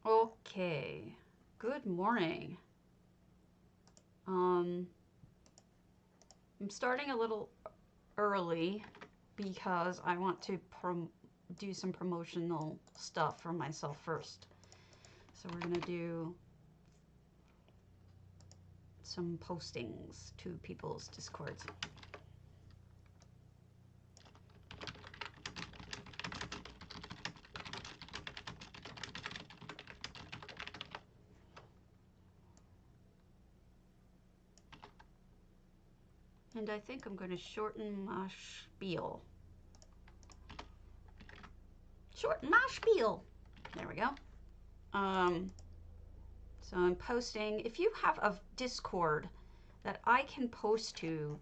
Okay. Good morning. I'm starting a little early because I want to do some promotional stuff for myself first. So we're gonna do some postings to people's Discords. And I think I'm going to shorten my spiel. Shorten my spiel. There we go. So I'm posting. If you have a Discord that I can post to,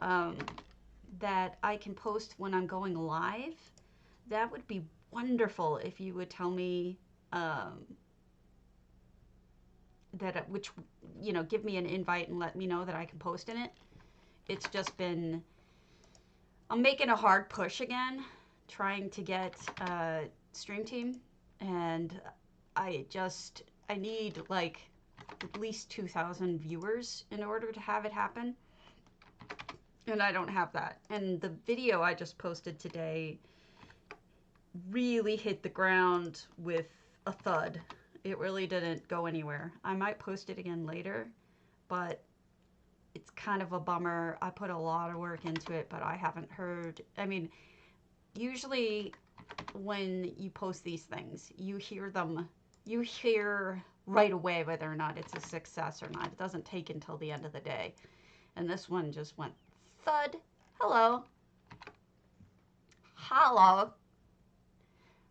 that I can post when I'm going live, that would be wonderful if you would tell me that which, you know, give me an invite and let me know that I can post in it. It's just been, I'm making a hard push again, trying to get Stream Team, and I need like at least 2,000 viewers in order to have it happen, and I don't have that. And the video I just posted today really hit the ground with a thud. It really didn't go anywhere. I might post it again later, but it's kind of a bummer. I put a lot of work into it, but I haven't heard. I mean, usually when you post these things, you hear right away whether or not it's a success or not. It doesn't take until the end of the day. And this one just went thud. Hello. Hello.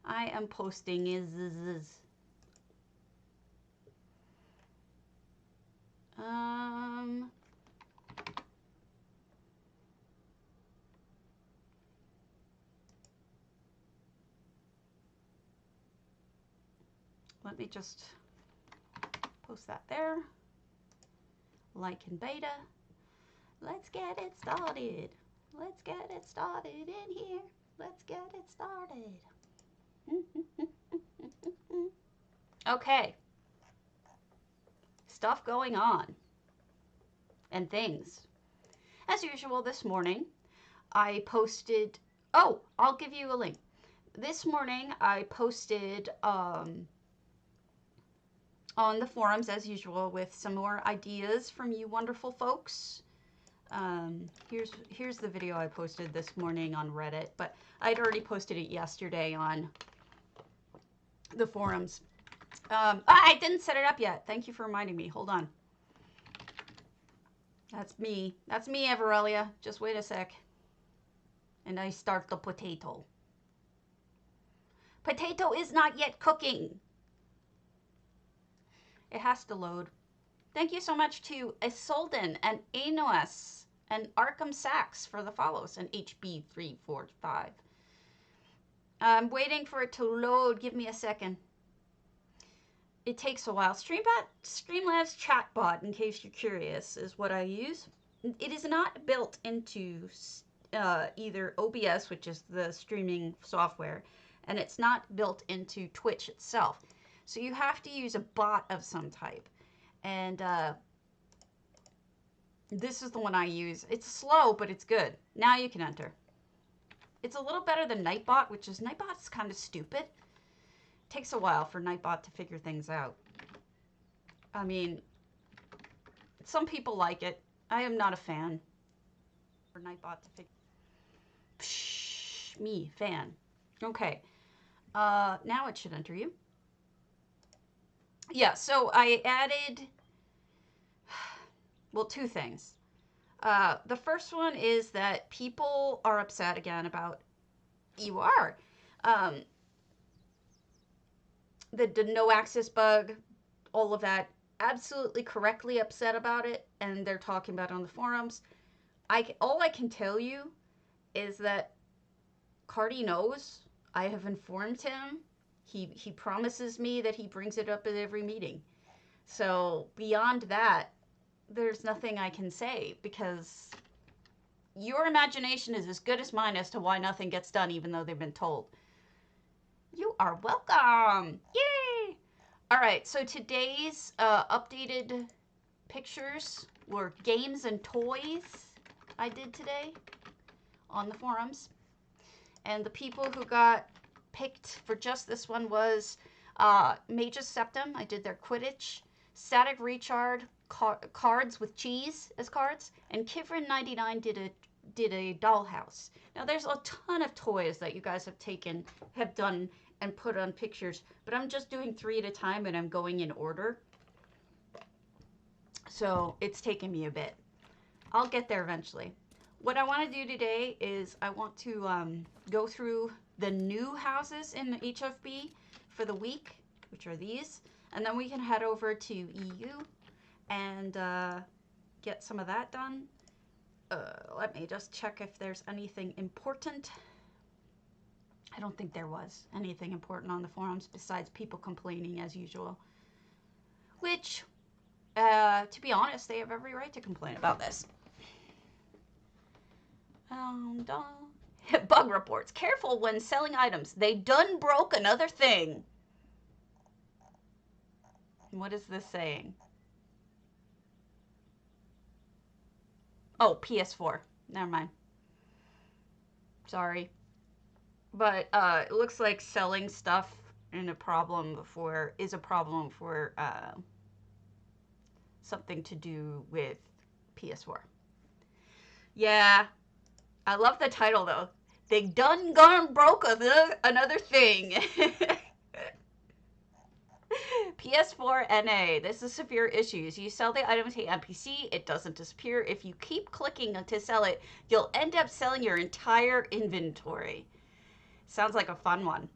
I am posting let me just post that there. Like and beta. Let's get it started. Let's get it started in here. Let's get it started. Okay. Stuff going on. And things. As usual, this morning, I posted... Oh, I'll give you a link. This morning, I posted... on the forums as usual with some more ideas from you wonderful folks. Here's the video I posted this morning on Reddit, but I'd already posted it yesterday on the forums. I didn't set it up yet. Thank you for reminding me. Hold on. That's me. That's me, Everelia. Just wait a sec. And I start the potato. Potato is not yet cooking. It has to load. Thank you so much to Isolden and Anoas and Arkham Sachs for the follows and HB345. I'm waiting for it to load. Give me a second. It takes a while. Streamlabs chatbot, in case you're curious, is what I use. It is not built into either OBS, which is the streaming software, and it's not built into Twitch itself. So you have to use a bot of some type. And this is the one I use. It's slow, but it's good. Now you can enter. It's a little better than Nightbot, which is Nightbot's kind of stupid. It takes a while for Nightbot to figure things out. I mean, some people like it. I am not a fan. For Nightbot to figure... Psh, me, fan. Okay. Now it should enter you. Yeah, so I added, well, two things. The first one is that people are upset again about, you are, the no access bug, all of that, absolutely correctly upset about it, and they're talking about it on the forums. All I can tell you is that Cardi knows. I have informed him. He promises me that he brings it up at every meeting. So beyond that, there's nothing I can say, because your imagination is as good as mine as to why nothing gets done even though they've been told. You are welcome. Yay! All right, so today's updated pictures were games and toys I did today on the forums. And the people who got picked for just this one was Mage's Septum. I did their Quidditch, Static Recharge, cards with cheese as cards, and Kivrin99 did a dollhouse. Now there's a ton of toys that you guys have done and put on pictures, but I'm just doing 3 at a time and I'm going in order. So it's taking me a bit. I'll get there eventually. What I want to do today is I want to go through the new houses in HFB for the week, which are these, and then we can head over to EU and get some of that done. Let me just check if there's anything important. I don't think there was anything important on the forums besides people complaining as usual. Which, to be honest, they have every right to complain about this. Bug reports. Careful when selling items. They done broke another thing. What is this saying? Oh, PS4. Never mind. Sorry. But it looks like selling stuff is a problem for something to do with PS4. Yeah. I love the title though. They done gone broke another thing. PS4 NA. This is severe issues. You sell the item to the NPC, it doesn't disappear. If you keep clicking to sell it, you'll end up selling your entire inventory. Sounds like a fun one.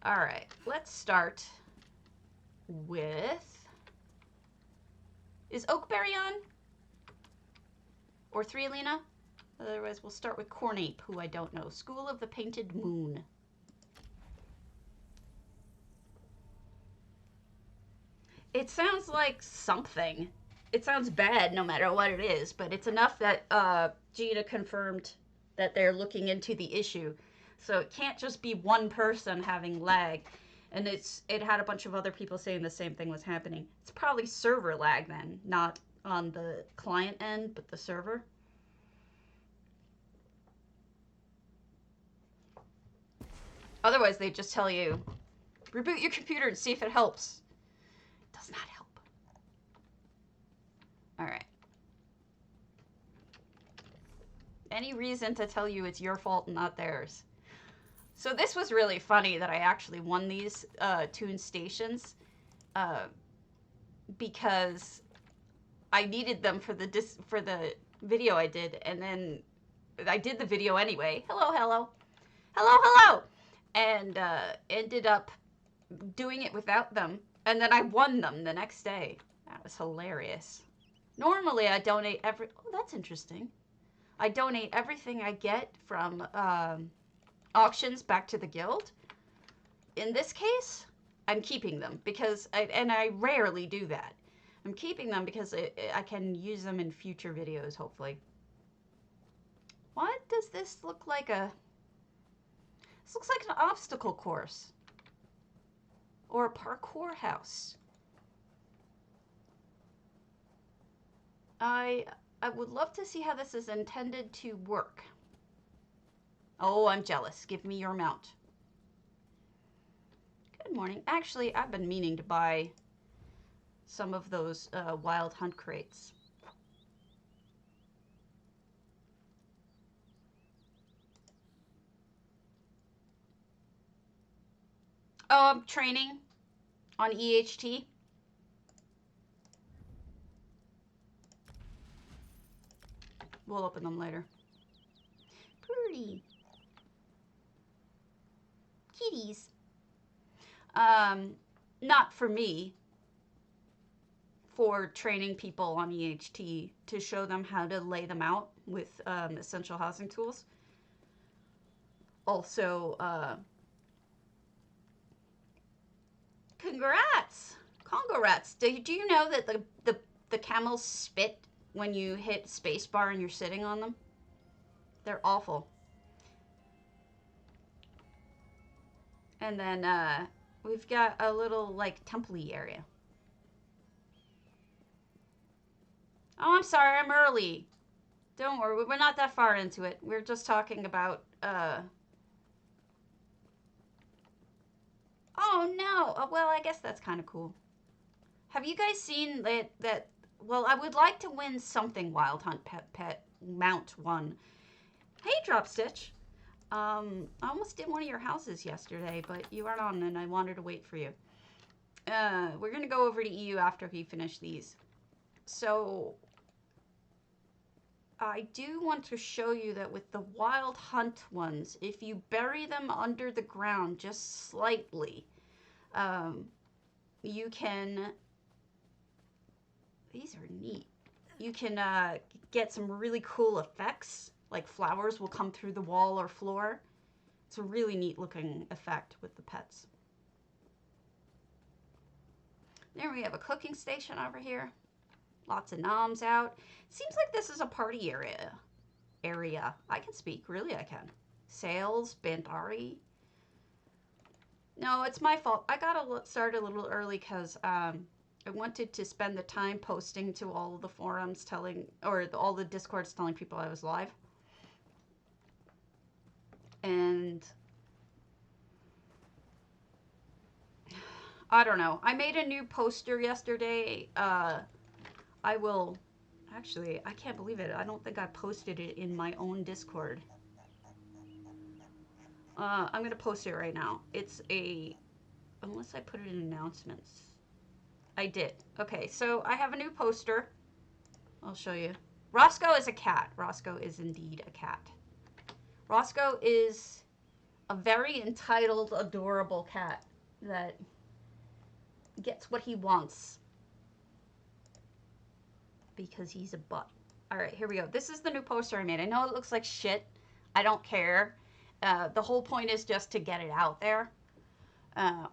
All right, let's start with... Is Oakberry on? Or 3 Lena? Otherwise, we'll start with Cornape, who I don't know. School of the Painted Moon. It sounds like something. It sounds bad no matter what it is, but it's enough that Gina confirmed that they're looking into the issue. So it can't just be one person having lag. And it had a bunch of other people saying the same thing was happening. It's probably server lag then, not on the client end, but the server. Otherwise, they just tell you, reboot your computer and see if it helps. It does not help. All right. Any reason to tell you it's your fault and not theirs. So this was really funny that I actually won these tune stations because I needed them for the video I did, and then I did the video anyway. Hello, hello. Hello, hello. And ended up doing it without them. And then I won them the next day. That was hilarious. Normally, I donate oh, that's interesting. I donate everything I get from auctions back to the guild. In this case, I'm keeping them because, and I rarely do that. I'm keeping them because I can use them in future videos, hopefully. What does this look like This looks like an obstacle course. Or a parkour house. I would love to see how this is intended to work. Oh, I'm jealous. Give me your mount. Good morning. Actually, I've been meaning to buy some of those wild hunt crates. Oh, I'm training on EHT. We'll open them later. Pretty. Kitties. Not for me. For training people on EHT to show them how to lay them out with essential housing tools. Also, congrats! Congrats! Do you know that the camels spit when you hit spacebar and you're sitting on them? They're awful. And then we've got a little, like, temple-y area. Oh, I'm sorry, I'm early. Don't worry, we're not that far into it. We're just talking about, Oh, no! Well, I guess that's kind of cool. Have you guys seen that... Well, I would like to win something Wild Hunt Pet Mount 1. Hey, Drop Stitch. I almost did one of your houses yesterday, but you weren't on and I wanted to wait for you. We're going to go over to EU after we finish these. So, I do want to show you that with the Wild Hunt ones, if you bury them under the ground just slightly, you can... These are neat. You can get some really cool effects, like flowers will come through the wall or floor. It's a really neat looking effect with the pets. There we have a cooking station over here. Lots of noms out. Seems like this is a party area. I can speak, really I can. Sales, Bandari. No, it's my fault. I gotta start a little early because I wanted to spend the time posting to all of the forums all the discords telling people I was live. And I don't know. I made a new poster yesterday. Actually, I can't believe it. I don't think I posted it in my own Discord. I'm going to post it right now. Unless I put it in announcements. I did. Okay, so I have a new poster. I'll show you. Roscoe is a cat. Roscoe is indeed a cat. Roscoe is a very entitled, adorable cat that gets what he wants. Because he's a butt. Alright, here we go. This is the new poster I made. I know it looks like shit. I don't care. The whole point is just to get it out there.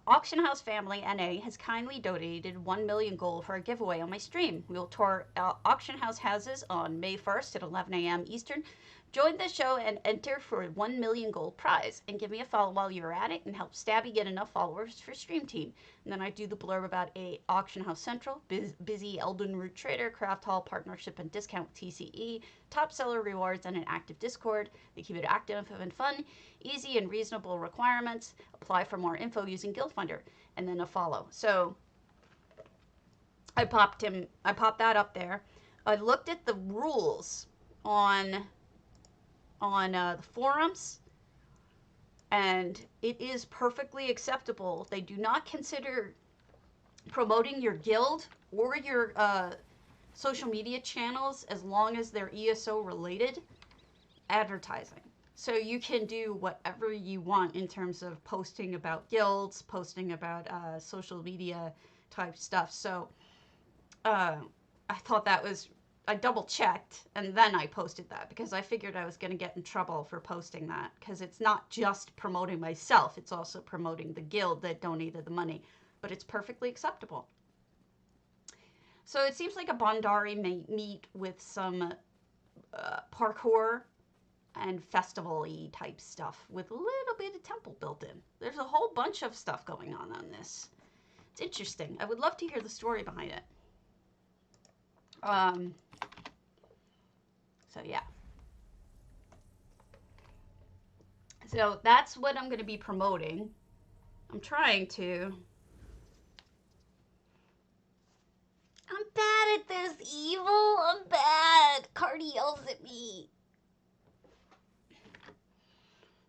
Auction House Family NA has kindly donated 1 million gold for a giveaway on my stream. We will tour Auction House houses on May 1st at 11 a.m. Eastern. Join the show and enter for a 1 million gold prize. And give me a follow while you're at it and help Stabby get enough followers for Stream Team. And then I do the blurb about a Auction House Central, busy Elden Root Trader, Craft Hall partnership and discount with TCE, top seller rewards, and an active Discord. They keep it active and fun, easy and reasonable requirements. Apply for more info using Guild Finder, and then a follow. So I popped that up there. I looked at the rules on the forums, and it is perfectly acceptable. They do not consider promoting your guild or your social media channels, as long as they're ESO related, advertising. So you can do whatever you want in terms of posting about guilds, posting about social media type stuff. So I thought that was... I double checked and then I posted that because I figured I was going to get in trouble for posting that, because it's not just promoting myself, it's also promoting the guild that donated the money, but it's perfectly acceptable. So it seems like a Bandari may meet with some parkour and festival-y type stuff with a little bit of temple built in. There's a whole bunch of stuff going on this. It's interesting. I would love to hear the story behind it. So yeah. So that's what I'm going to be promoting. I'm trying to. I'm bad at this, Evil. I'm bad. Cardi yells at me.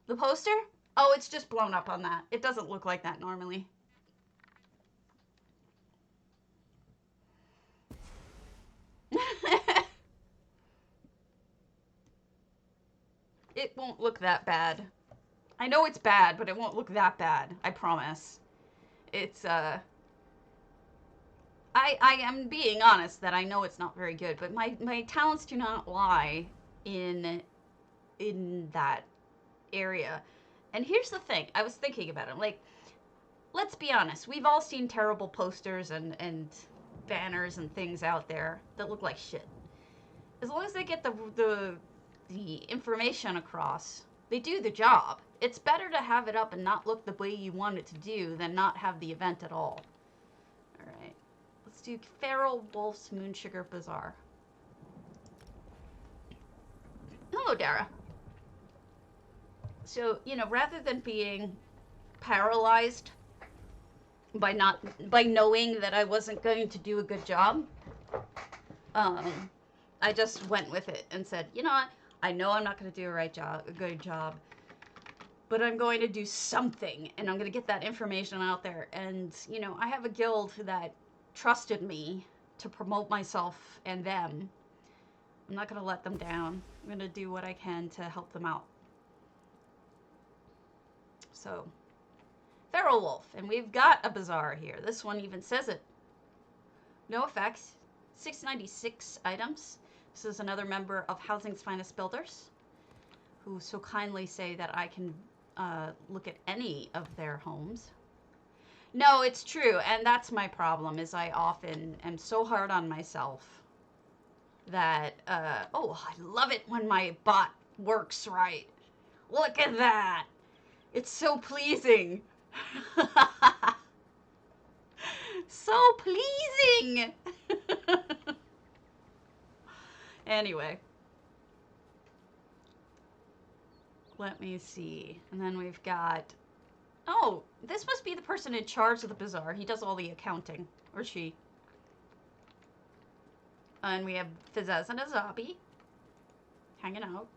The poster? Oh, it's just blown up on that. It doesn't look like that normally. It won't look that bad. I know it's bad, but it won't look that bad. I promise. It's, I am being honest that I know it's not very good, but my talents do not lie in that area. And here's the thing. I was thinking about it. Like, let's be honest. We've all seen terrible posters and banners and things out there that look like shit. As long as they get the information across, they do the job. it's better to have it up and not look the way you want it to do than not have the event at all. All right, let's do Feral Wolf's Moonsugar Bazaar. Hello, Dara. So, you know, rather than being paralyzed by knowing that I wasn't going to do a good job, I just went with it and said, you know what? I know I'm not going to do a good job, but I'm going to do something, and I'm going to get that information out there. And, you know, I have a guild that trusted me to promote myself and them. I'm not going to let them down. I'm going to do what I can to help them out. So, Feral Wolf, and we've got a bazaar here. This one even says it. No effects. 696 items. This is another member of Housing's Finest Builders, who so kindly say that I can look at any of their homes. No, it's true, and that's my problem, is I often am so hard on myself that, oh, I love it when my bot works right. Look at that. It's so pleasing. So pleasing. Anyway. Let me see. And then we've got... Oh, this must be the person in charge of the bazaar. He does all the accounting. Or she. And we have Fizzaz and Azabi hanging out.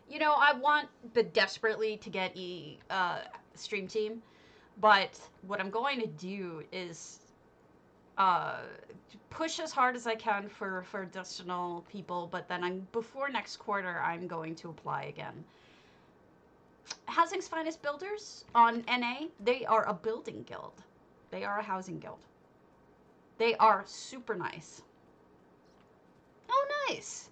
You know, I want desperately to get Stream Team, but what I'm going to do is push as hard as I can for additional people, but then before next quarter, I'm going to apply again. Housing's Finest Builders on NA, they are a building guild. They are a housing guild. They are super nice. Oh, nice.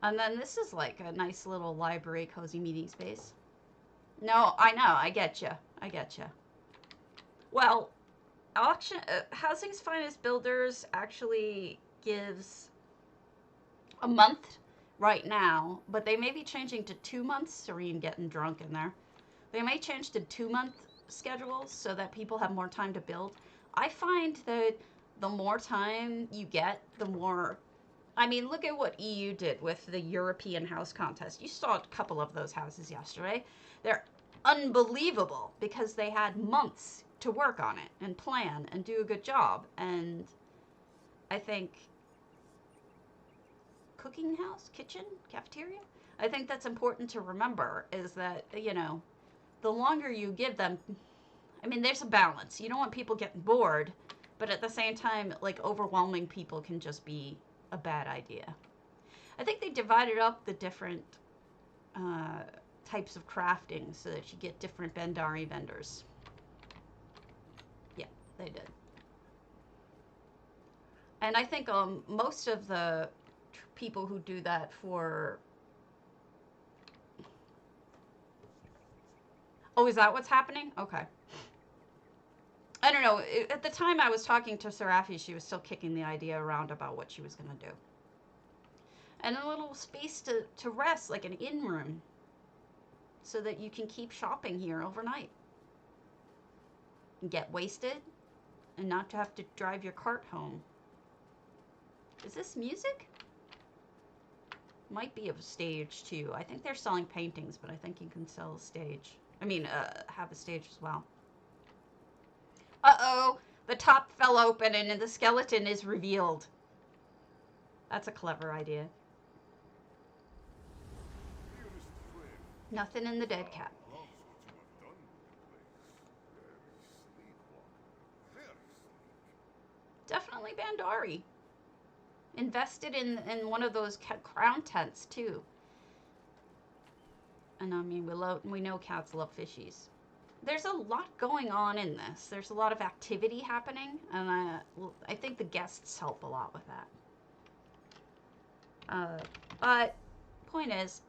And then this is like a nice little library, cozy meeting space. No, I know. I get you. I get you. Well, Housing's Finest Builders actually gives a month right now, but they may be changing to 2 months. Serene getting drunk in there. They may change to 2-month schedules so that people have more time to build. I find that the more time you get, the more... I mean, look at what EU did with the European house contest. You saw a couple of those houses yesterday. They're unbelievable because they had months to work on it and plan and do a good job. And I think cooking house, kitchen, cafeteria, I think that's important to remember, is that, you know, the longer you give them, I mean, there's a balance. You don't want people getting bored, but at the same time, like, overwhelming people can just be a bad idea. I think they divided up the different types of crafting so that you get different Bendari vendors. Yeah, they did. And I think most of the people who do that for... Oh, is that what's happening? Okay. I don't know. At the time I was talking to Serafi, she was still kicking the idea around about what she was going to do. And a little space to rest, like an inn room, so that you can keep shopping here overnight. And get wasted and not to have to drive your cart home. Is this music? Might be a stage too. I think they're selling paintings, but I think you can sell a stage. I mean, have a stage as well. Uh-oh, the top fell open and the skeleton is revealed. That's a clever idea. Nothing in the dead cat. Definitely Bandari. Invested in one of those crown tents too. And I mean, we know cats love fishies. There's a lot going on in this. There's a lot of activity happening, and I think the guests help a lot with that. But point is,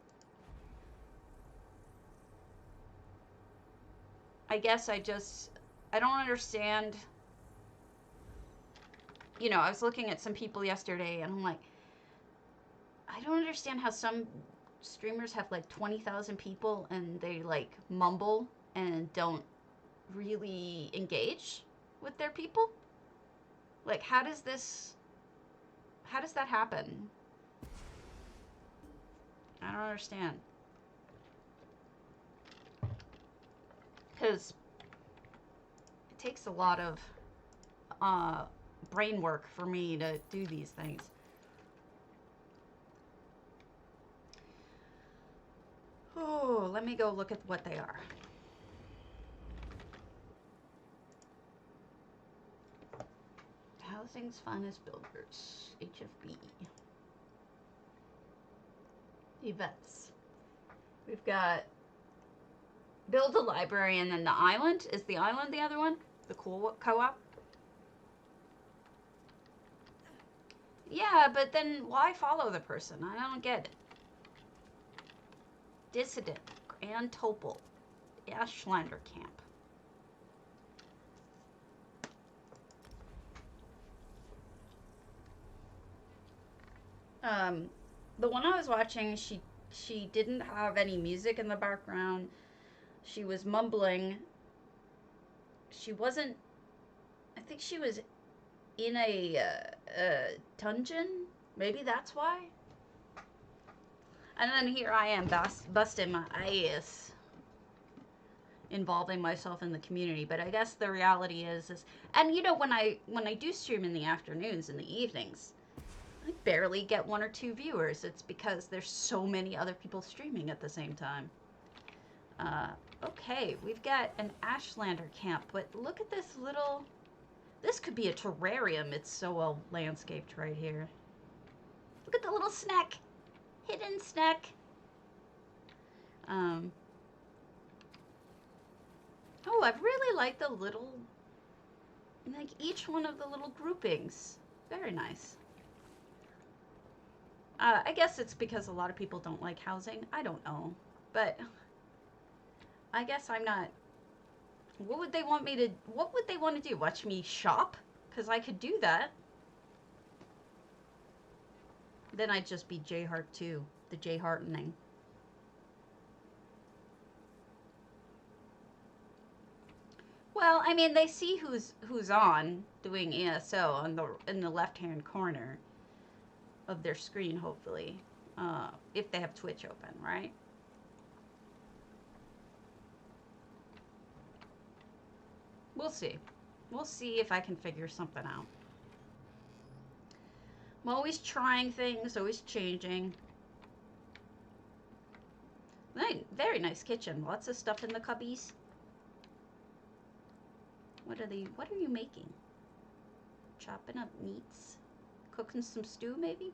I guess I don't understand. You know, I was looking at some people yesterday, and I'm like, I don't understand how some streamers have like 20,000 people and they like mumble and don't really engage with their people? Like, how does that happen? I don't understand. Because it takes a lot of brain work for me to do these things. Oh, let me go look at what they are. Housing's finest builders, HFB. Events. We've got build a library and then the island. Is the island the other one? The co-op? Yeah, but then why follow the person? I don't get it. Dissident, Grand Topal, Ashlander Camp. The one I was watching, she didn't have any music in the background. She was mumbling. She wasn't. I think she was in a dungeon. Maybe that's why. And then here I am busting my ass, involving myself in the community. But I guess the reality is, and you know, when I do stream in the afternoons and the evenings, I barely get 1 or 2 viewers. It's because there's so many other people streaming at the same time. Okay, we've got an Ashlander camp, but look at this little. This could be a terrarium. It's so well landscaped right here. Look at the little snack. Hidden snack. Oh, I really like the little, like each one of the little groupings. Very nice. I guess it's because a lot of people don't like housing. I don't know. But I guess I'm not. What would they want me to, what would they want to do? Watch me shop? Because I could do that. Then I'd just be J-Heart 2, the J-Heartening. Well, I mean, they see who's on doing ESO in the left-hand corner of their screen, hopefully, if they have Twitch open, right? We'll see. We'll see if I can figure something out. I'm always trying things, always changing. Very nice kitchen. Lots of stuff in the cubbies. What are you making? Chopping up meats? Cooking some stew, maybe?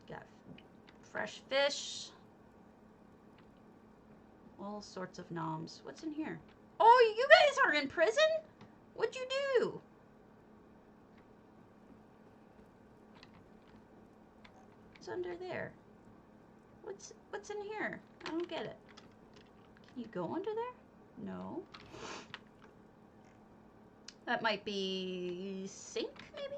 Got fresh fish. All sorts of noms. What's in here? Oh, you guys are in prison? What'd you do? What's under there? What's in here? I don't get it. Can you go under there? No. That might be sink, maybe?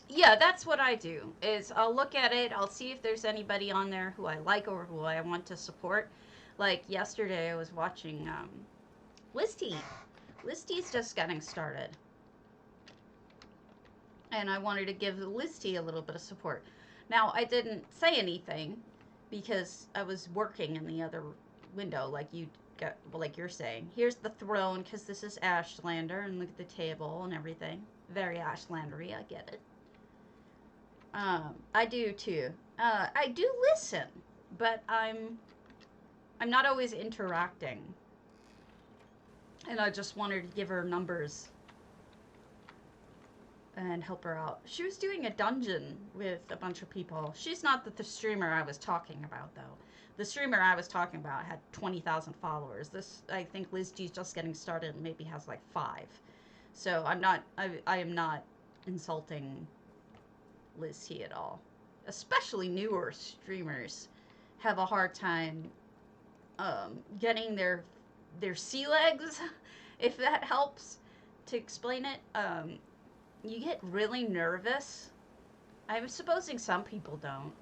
Yeah, that's what I do, is I'll look at it, I'll see if there's anybody on there who I like or who I want to support. Like yesterday I was watching Listy. Listy's just getting started. And I wanted to give Listy a little bit of support. Now, I didn't say anything because I was working in the other window, like you're saying. Here's the throne, because this is Ashlander, and look at the table and everything. Very Ashlandery, I get it. I do too. I do listen, but I'm not always interacting. And I just wanted to give her numbers and help her out. She was doing a dungeon with a bunch of people. She's not the streamer I was talking about, though. The streamer I was talking about had 20,000 followers. This, I think Liz G's just getting started and maybe has like 5. So I am not insulting Liz T at all. Especially newer streamers have a hard time getting their sea legs, if that helps. to explain it. You get really nervous. I'm supposing some people don't,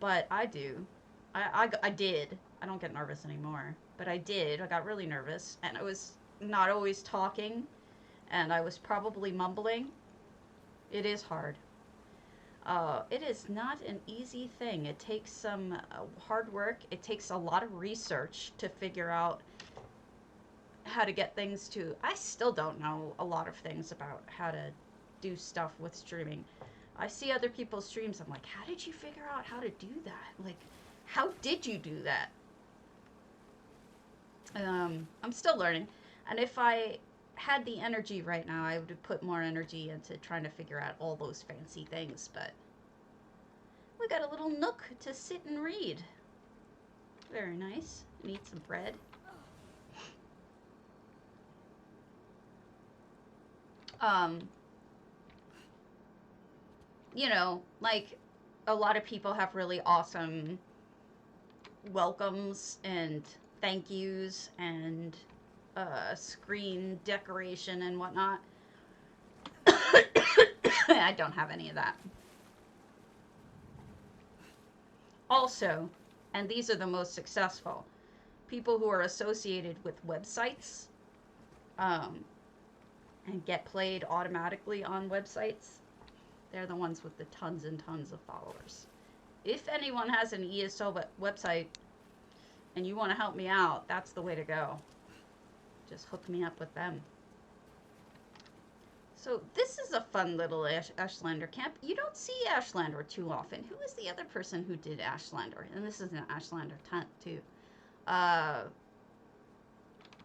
but I do. I did. I don't get nervous anymore, but I did. I got really nervous, and I was not always talking, and I was probably mumbling. It is hard. It is not an easy thing. It takes some hard work. It takes a lot of research to figure out how to get things to. I still don't know a lot of things about how to do stuff with streaming. I see other people's streams. I'm like, how did you figure out how to do that? Like, how did you do that? I'm still learning. And if I had the energy right now, I would have put more energy into trying to figure out all those fancy things. But we got a little nook to sit and read. Very nice. And eat some bread. You know, like a lot of people have really awesome welcomes and thank yous and screen decoration and whatnot. I don't have any of that. Also, and these are the most successful, people who are associated with websites and get played automatically on websites, they're the ones with the tons and tons of followers. If anyone has an ESO website and you want to help me out, that's the way to go. Just hook me up with them. So this is a fun little Ashlander camp. You don't see Ashlander too often. Who was the other person who did Ashlander? And this is an Ashlander tent too. I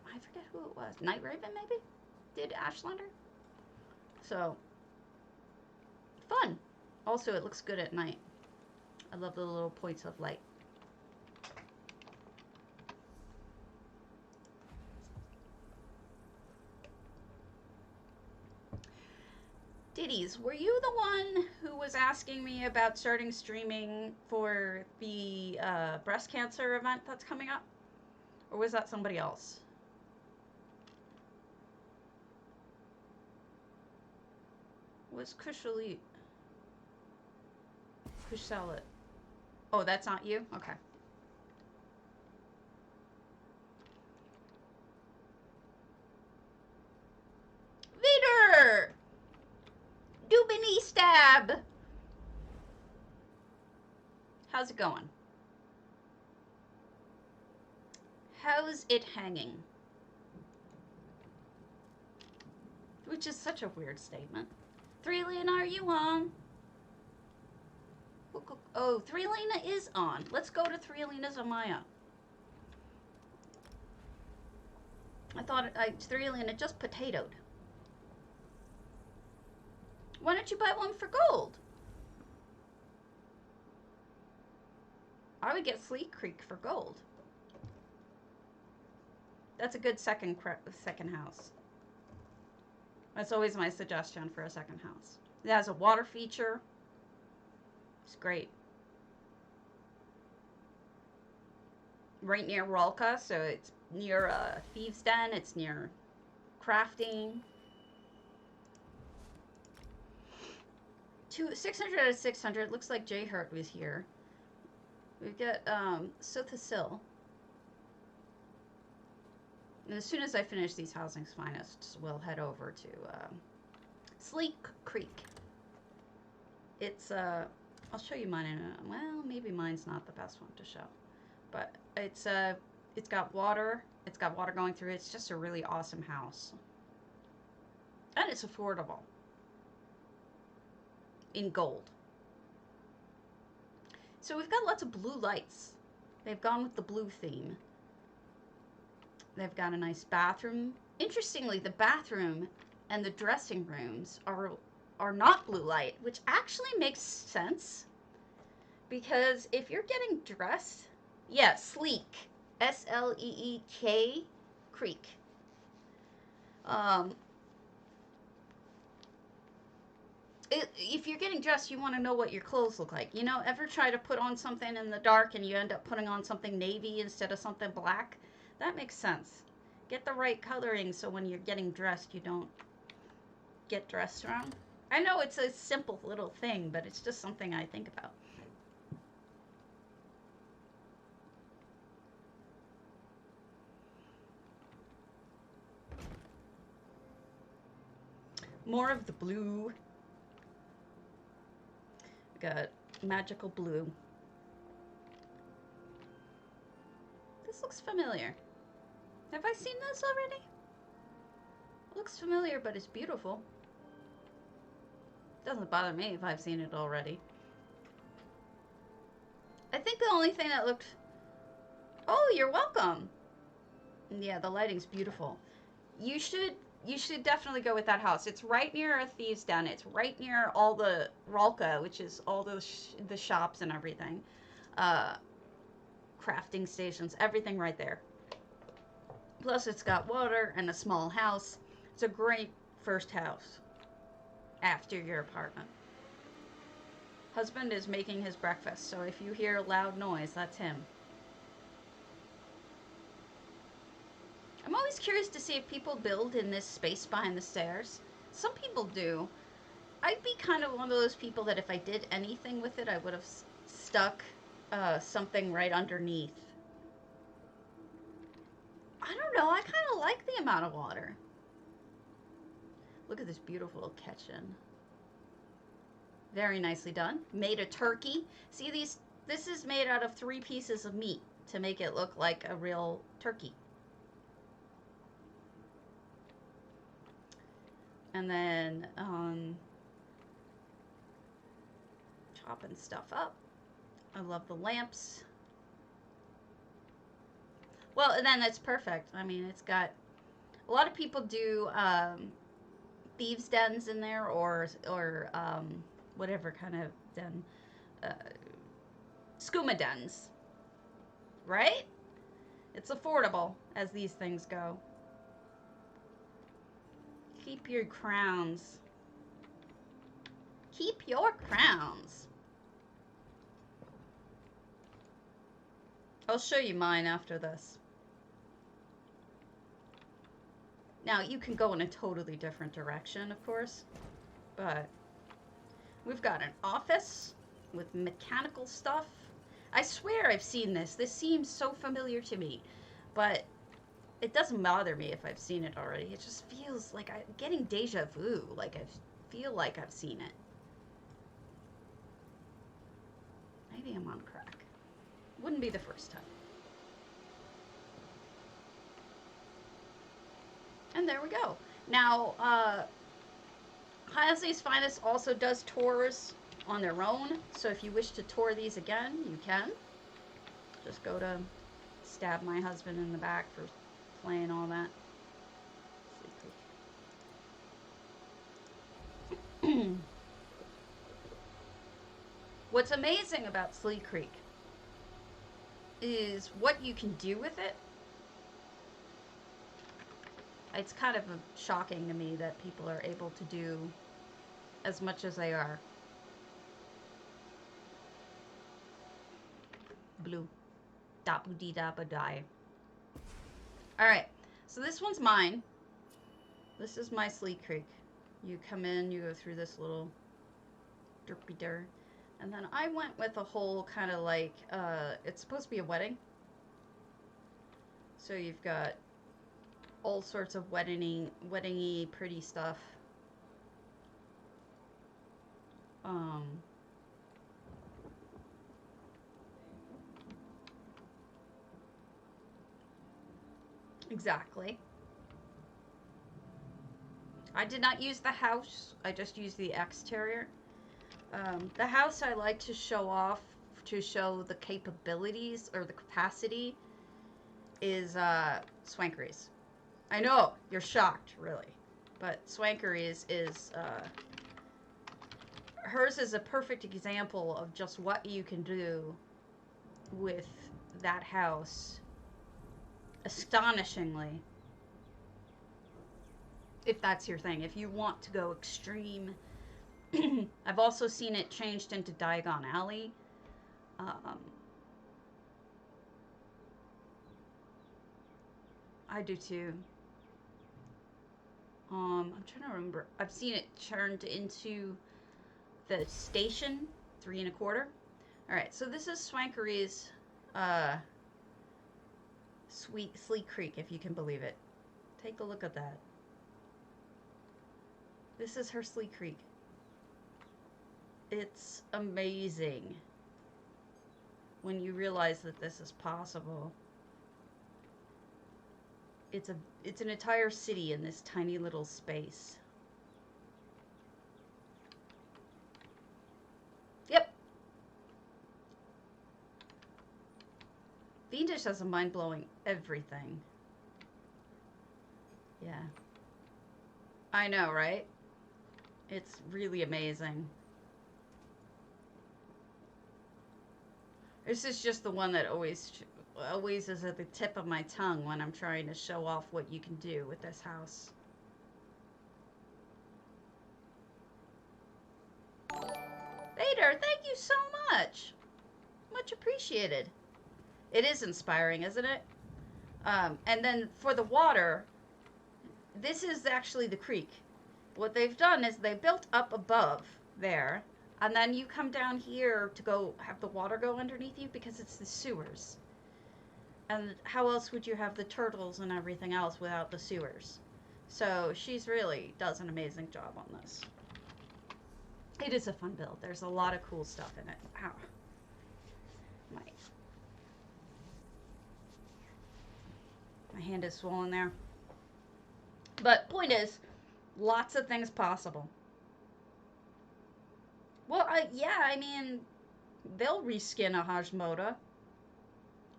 forget who it was. Night Raven maybe did Ashlander. So fun. Also, it looks good at night. I love the little points of light. Diddies, were you the one who was asking me about starting streaming for the breast cancer event that's coming up? Or was that somebody else? Was Kushalit? Kushalit. Oh, that's not you? Okay. Vader! Dubini stab! How's it going? How's it hanging? Which is such a weird statement. 3Lena, are you on? Oh, 3Lena is on. Let's go to 3Lena's Amaya. I thought 3Lena just potatoed. Why don't you buy one for gold? I would get Sleek Creek for gold. That's a good second house. That's always my suggestion for a second house. It has a water feature. It's great. Right near Ralka, so it's near Thieves' Den. It's near crafting. 600 out of 600. Looks like J Hurt was here. We've got Sothasil. And as soon as I finish these Housing's Finest, we'll head over to Sleek Creek. It's I'll show you mine in a, well, maybe mine's not the best one to show, but it's got water. It's got water going through it. It's just a really awesome house, and it's affordable. In gold. So we've got lots of blue lights. They've gone with the blue theme. They've got a nice bathroom. Interestingly, the bathroom and the dressing rooms are not blue light, which actually makes sense. Because if you're getting dressed, yeah, Sleek, S-L-E-E-K, Creek. If you're getting dressed, you want to know what your clothes look like. You know, ever try to put on something in the dark and you end up putting on something navy instead of something black? That makes sense. Get the right coloring so when you're getting dressed, you don't get dressed wrong. I know it's a simple little thing, but it's just something I think about. More of the blue. We got magical blue. This looks familiar. Have I seen this already? It looks familiar, but it's beautiful. Doesn't bother me if I've seen it already. I think the only thing that looked... Oh, you're welcome. Yeah, the lighting's beautiful. You should definitely go with that house. It's right near a thieves' den. It's right near all the Ralka, which is all the shops and everything. Crafting stations, everything right there. Plus, it's got water and a small house. It's a great first house after your apartment. Husband is making his breakfast, so if you hear loud noise, that's him. I'm always curious to see if people build in this space behind the stairs. Some people do. I'd be kind of one of those people that if I did anything with it, I would have stuck something right underneath. I don't know. I kind of like the amount of water. Look at this beautiful kitchen. Very nicely done. Made a turkey. See these? This is made out of 3 pieces of meat to make it look like a real turkey. And then chopping stuff up. I love the lamps. Well, and then it's perfect. I mean, it's got a lot of people do thieves' dens in there, or whatever kind of den, skooma dens, right? It's affordable as these things go. Keep your crowns. Keep your crowns. I'll show you mine after this. Now, you can go in a totally different direction, of course, but we've got an office with mechanical stuff. I swear I've seen this. This seems so familiar to me, but it doesn't bother me if I've seen it already. It just feels like I'm getting deja vu, like I feel like I've seen it. Maybe I'm on crack. Wouldn't be the first time. And there we go. Now, Hayase's Finest also does tours on their own, so if you wish to tour these again, you can. Just go to stab my husband in the back for playing all that. What's amazing about Sleek Creek is what you can do with it. It's kind of shocking to me that people are able to do as much as they are. Blue. Dapu-dee-da-ba-die. Alright, so this one's mine. This is my Sleek Creek. You come in, you go through this little derpy-der. And then I went with a whole kind of like, it's supposed to be a wedding. So you've got all sorts of wedding-y pretty stuff. Exactly. I did not use the house. I just used the exterior. The house I like to show off, to show the capabilities or the capacity, is Swankery's. I know, you're shocked, really. But Swankery's is, hers is a perfect example of just what you can do with that house. Astonishingly. If that's your thing. If you want to go extreme. I've also seen it changed into Diagon Alley. I do too. I'm trying to remember. I've seen it turned into the station, 3 1/4. All right, so this is Swankery's Sleek Creek, if you can believe it. Take a look at that. This is her Sleek Creek. It's amazing when you realize that this is possible. It's an entire city in this tiny little space. Yep. Fiendish has a mind-blowing everything. Yeah. I know, right? It's really amazing. This is just the one that always is at the tip of my tongue when I'm trying to show off what you can do with this house. Vader, thank you so much. Much appreciated. It is inspiring, isn't it? And then for the water, this is actually the creek. What they've done is they built up above there, and then you come down here to go have the water go underneath you because it's the sewers. And how else would you have the turtles and everything else without the sewers? So she's really does an amazing job on this. It is a fun build. There's a lot of cool stuff in it. Ow. My hand is swollen there. But point is, lots of things possible. Well, yeah, I mean, they'll reskin a Hajmoda.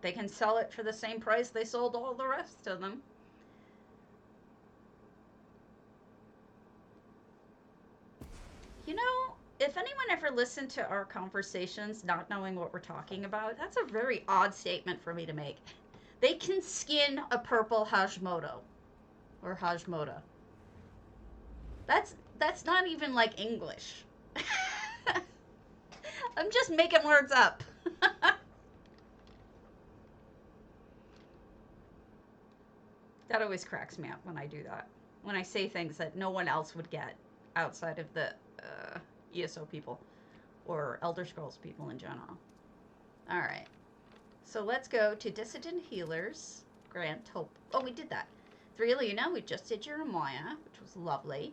They can sell it for the same price they sold all the rest of them. You know, if anyone ever listened to our conversations not knowing what we're talking about, that's a very odd statement for me to make. They can skin a purple Hajmodo. Or Hajmoda. That's not even like English. I'm just making words up. That always cracks me up when I do that. When I say things that no one else would get outside of the ESO people or Elder Scrolls people in general. Alright. So let's go to Dissident Healers. Grand Hope. Oh, we did that. 3 Alina, we just did your amaya, which was lovely.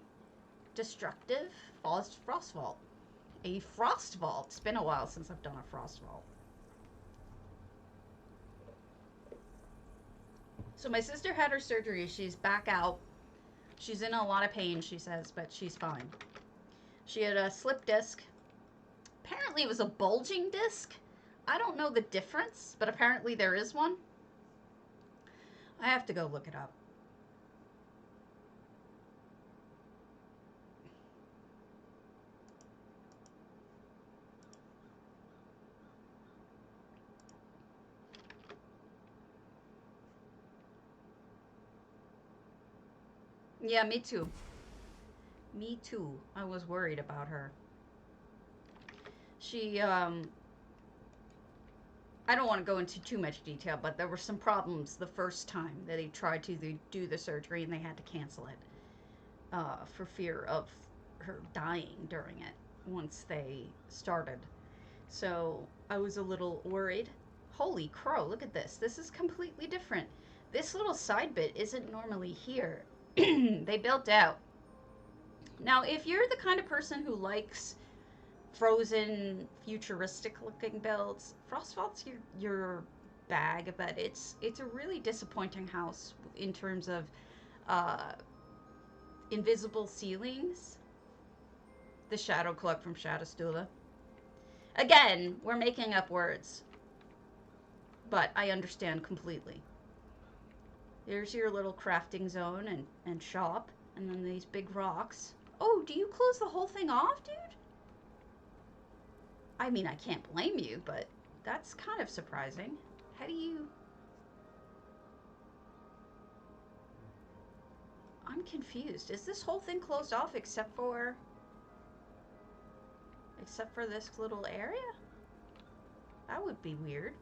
Destructive Frostvault. A frostvault. It's been a while since I've done a frostvault. So my sister had her surgery. She's back out. She's in a lot of pain, she says, but she's fine. She had a slip disc. Apparently it was a bulging disc. I don't know the difference, but apparently there is one. I have to go look it up. Yeah, me too. Me too. I was worried about her. She, I don't want to go into too much detail, but there were some problems the first time that they tried to do the surgery and they had to cancel it for fear of her dying during it once they started. So I was a little worried. Holy crow, look at this. This is completely different. This little side bit isn't normally here. They built out. Now, if you're the kind of person who likes frozen, futuristic-looking builds, Frostvault's your bag, but it's a really disappointing house in terms of invisible ceilings. The Shadow Club from Shadowstula. Again, we're making up words, but I understand completely. There's your little crafting zone and shop, and then these big rocks. Oh, do you close the whole thing off, dude? I mean, I can't blame you, but that's kind of surprising. How do you... I'm confused. Is this whole thing closed off except for this little area? That would be weird.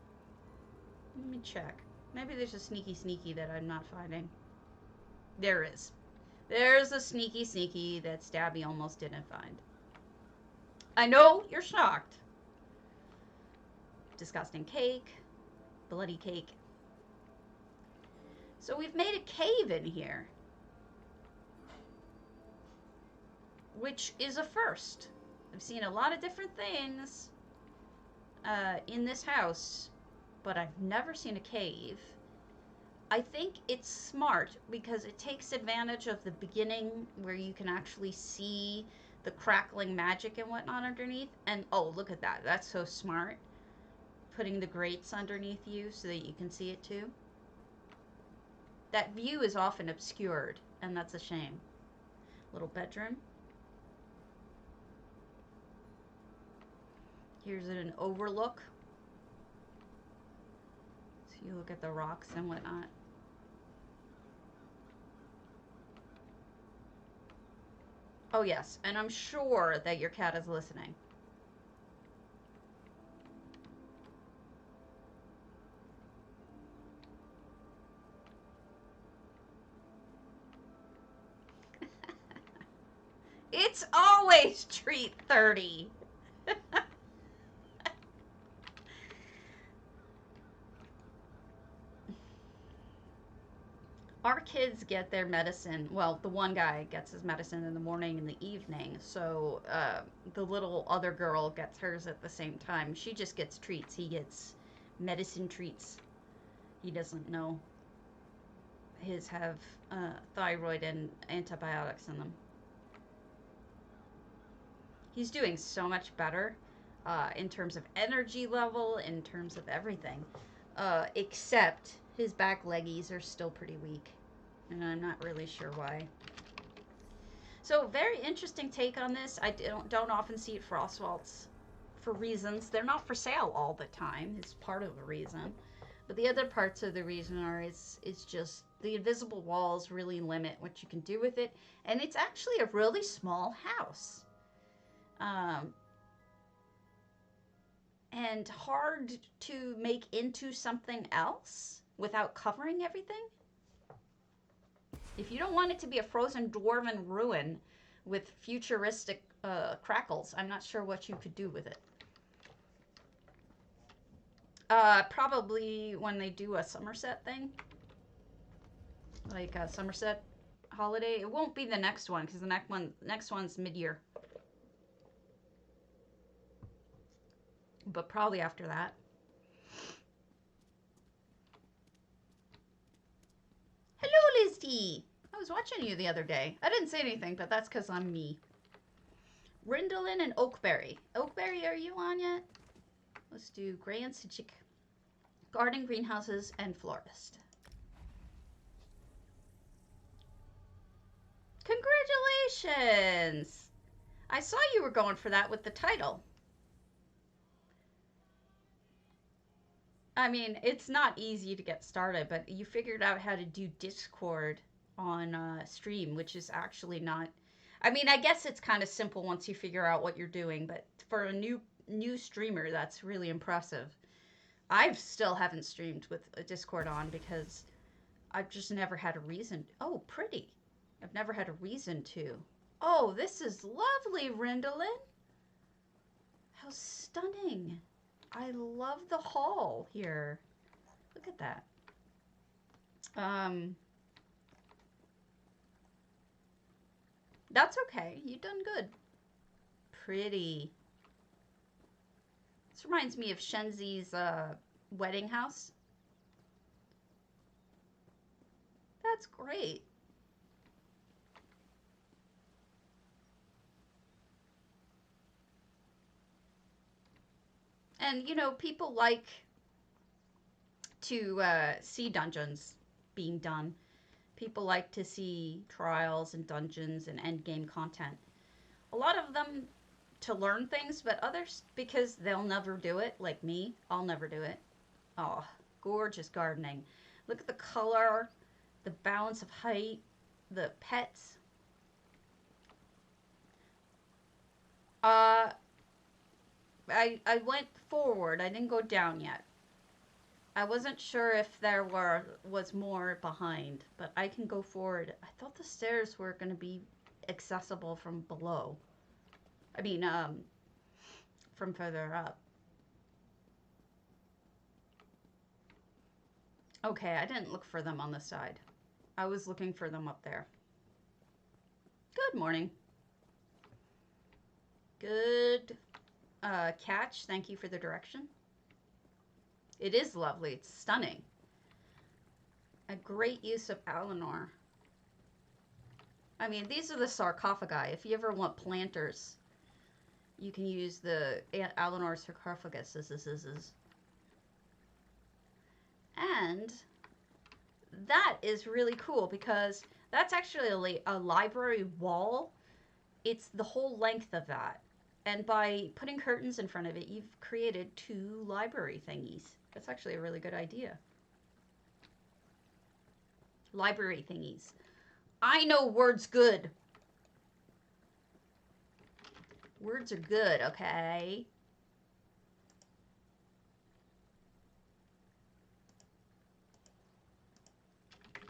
Let me check. Maybe there's a sneaky that I'm not finding. There is. There's a sneaky that Stabby almost didn't find. I know you're shocked. Disgusting cake. Bloody cake. So we've made a cave in here. Which is a first. I've seen a lot of different things in this house, but I've never seen a cave. I think it's smart because it takes advantage of the beginning where you can actually see the crackling magic and whatnot underneath. And oh, look at that. That's so smart. Putting the grates underneath you so that you can see it too. That view is often obscured, and that's a shame. Little bedroom. Here's an overlook. So you look at the rocks and whatnot. Oh yes, and I'm sure that your cat is listening. It's always treat 30. Our kids get their medicine. Well, the one guy gets his medicine in the morning and the evening. So the little other girl gets hers at the same time. She just gets treats. He gets medicine treats. He doesn't know. His have thyroid and antibiotics in them. He's doing so much better in terms of energy level, in terms of everything. Except his back leggies are still pretty weak. And I'm not really sure why. So, very interesting take on this. I don't often see frostvaults for reasons. They're not for sale all the time. It's part of the reason. But the other parts of the reason are it's just the invisible walls really limit what you can do with it. And it's actually a really small house. And hard to make into something else without covering everything. If you don't want it to be a frozen dwarven ruin with futuristic crackles, I'm not sure what you could do with it. Probably when they do a Somerset thing. Like a Somerset holiday. It won't be the next one because the next one's mid-year. But probably after that. Hello, Lizzie! I was watching you the other day. I didn't say anything, but that's because I'm me. Rindolin and Oakberry. Oakberry, are you on yet? Let's do Gray and Psijic. Garden, greenhouses, and florist. Congratulations! I saw you were going for that with the title. I mean, it's not easy to get started, but you figured out how to do Discord on stream, which is actually not... I mean, I guess it's kind of simple once you figure out what you're doing, but for a new streamer, that's really impressive. I still haven't streamed with a Discord on because I've just never had a reason. Oh, pretty. I've never had a reason to. Oh, this is lovely, Rindolin. How stunning. I love the hall here. Look at that. That's okay. You've done good. Pretty. This reminds me of Shenzi's wedding house. That's great. And, you know, people like to see dungeons being done. People like to see trials and dungeons and endgame content. A lot of them to learn things, but others because they'll never do it, like me. I'll never do it. Oh, gorgeous gardening. Look at the color, the balance of height, the pets. I went forward. I didn't go down yet. I wasn't sure if there was more behind, but I can go forward. I thought the stairs were going to be accessible from below. I mean, from further up. Okay, I didn't look for them on the side. I was looking for them up there. Good morning. Good catch. Thank you for the direction. It is lovely. It's stunning. A great use of alinor. I mean, these are the sarcophagi. If you ever want planters, you can use the alinor sarcophagus. And that is really cool because that's actually a library wall. It's the whole length of that. And by putting curtains in front of it, you've created 2 library thingies. That's actually a really good idea. Library thingies. I know words good. Words are good, okay?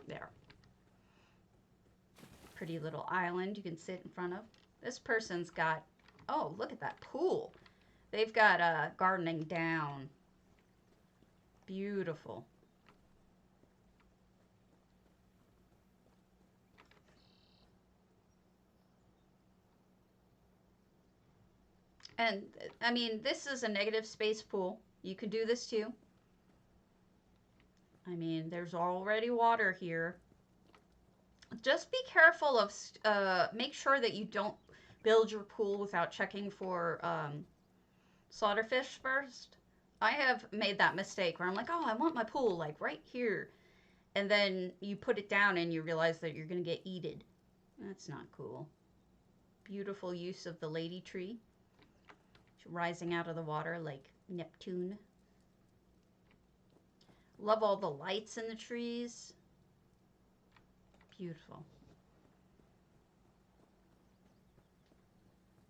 There. Pretty little island you can sit in front of. This person's got, oh, look at that pool. They've got gardening down. Beautiful. And, I mean, this is a negative space pool. You could do this too. I mean, there's already water here. Just be careful of, make sure that you don't build your pool without checking for slaughterfish first. I have made that mistake where I'm like, oh, I want my pool like right here. And then you put it down and you realize that you're going to get eaten. That's not cool. Beautiful use of the lady tree. Rising out of the water like Neptune. Love all the lights in the trees. Beautiful.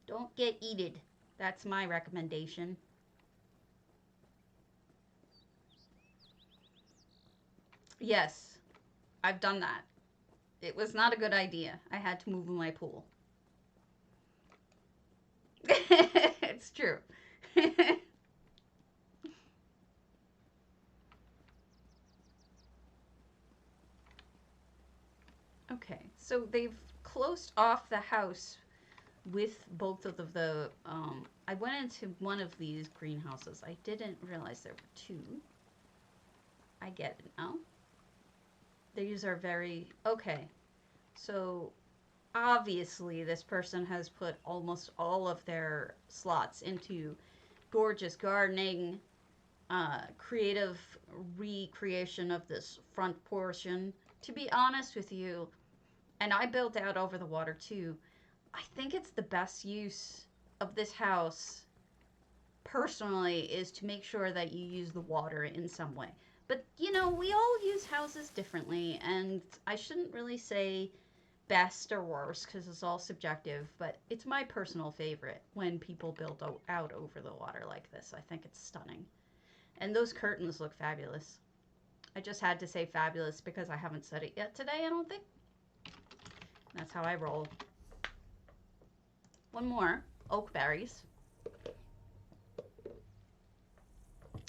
Don't get eaten. That's my recommendation. Yes, I've done that. It was not a good idea. I had to move my pool. It's true. Okay, so they've closed off the house with both of the, I went into one of these greenhouses. I didn't realize there were 2. I get it now. These are very, okay. So obviously this person has put almost all of their slots into gorgeous gardening, creative recreation of this front portion. To be honest with you, and I built out over the water too, I think it's the best use of this house personally is to make sure that you use the water in some way. But you know, we all use houses differently, and I shouldn't really say best or worst because it's all subjective, but it's my personal favorite when people build out over the water like this. I think it's stunning. And those curtains look fabulous. I just had to say fabulous because I haven't said it yet today, I don't think. That's how I roll. One more, oak berries.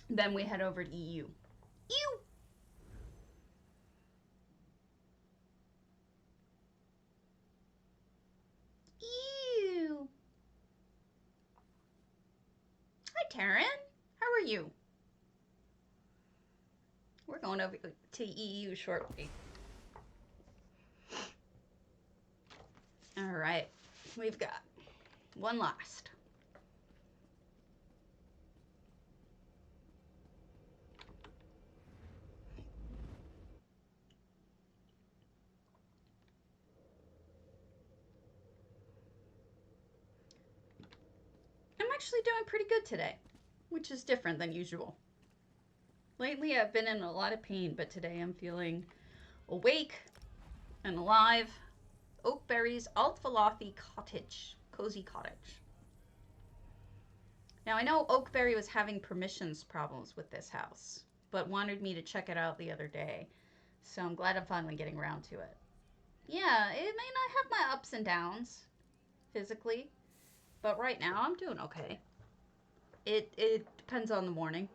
Then we head over to EU. Ew! Ew! Hi, Taryn. How are you? We're going over to EU shortly. All right, we've got one last. I'm actually doing pretty good today, which is different than usual. Lately, I've been in a lot of pain, but today I'm feeling awake and alive. Oakberry's Alt Velothi Cottage, Cozy Cottage. Now, I know Oakberry was having permissions problems with this house, but wanted me to check it out the other day. So I'm glad I'm finally getting around to it. Yeah, it may not have my ups and downs physically, but right now I'm doing okay. It depends on the morning.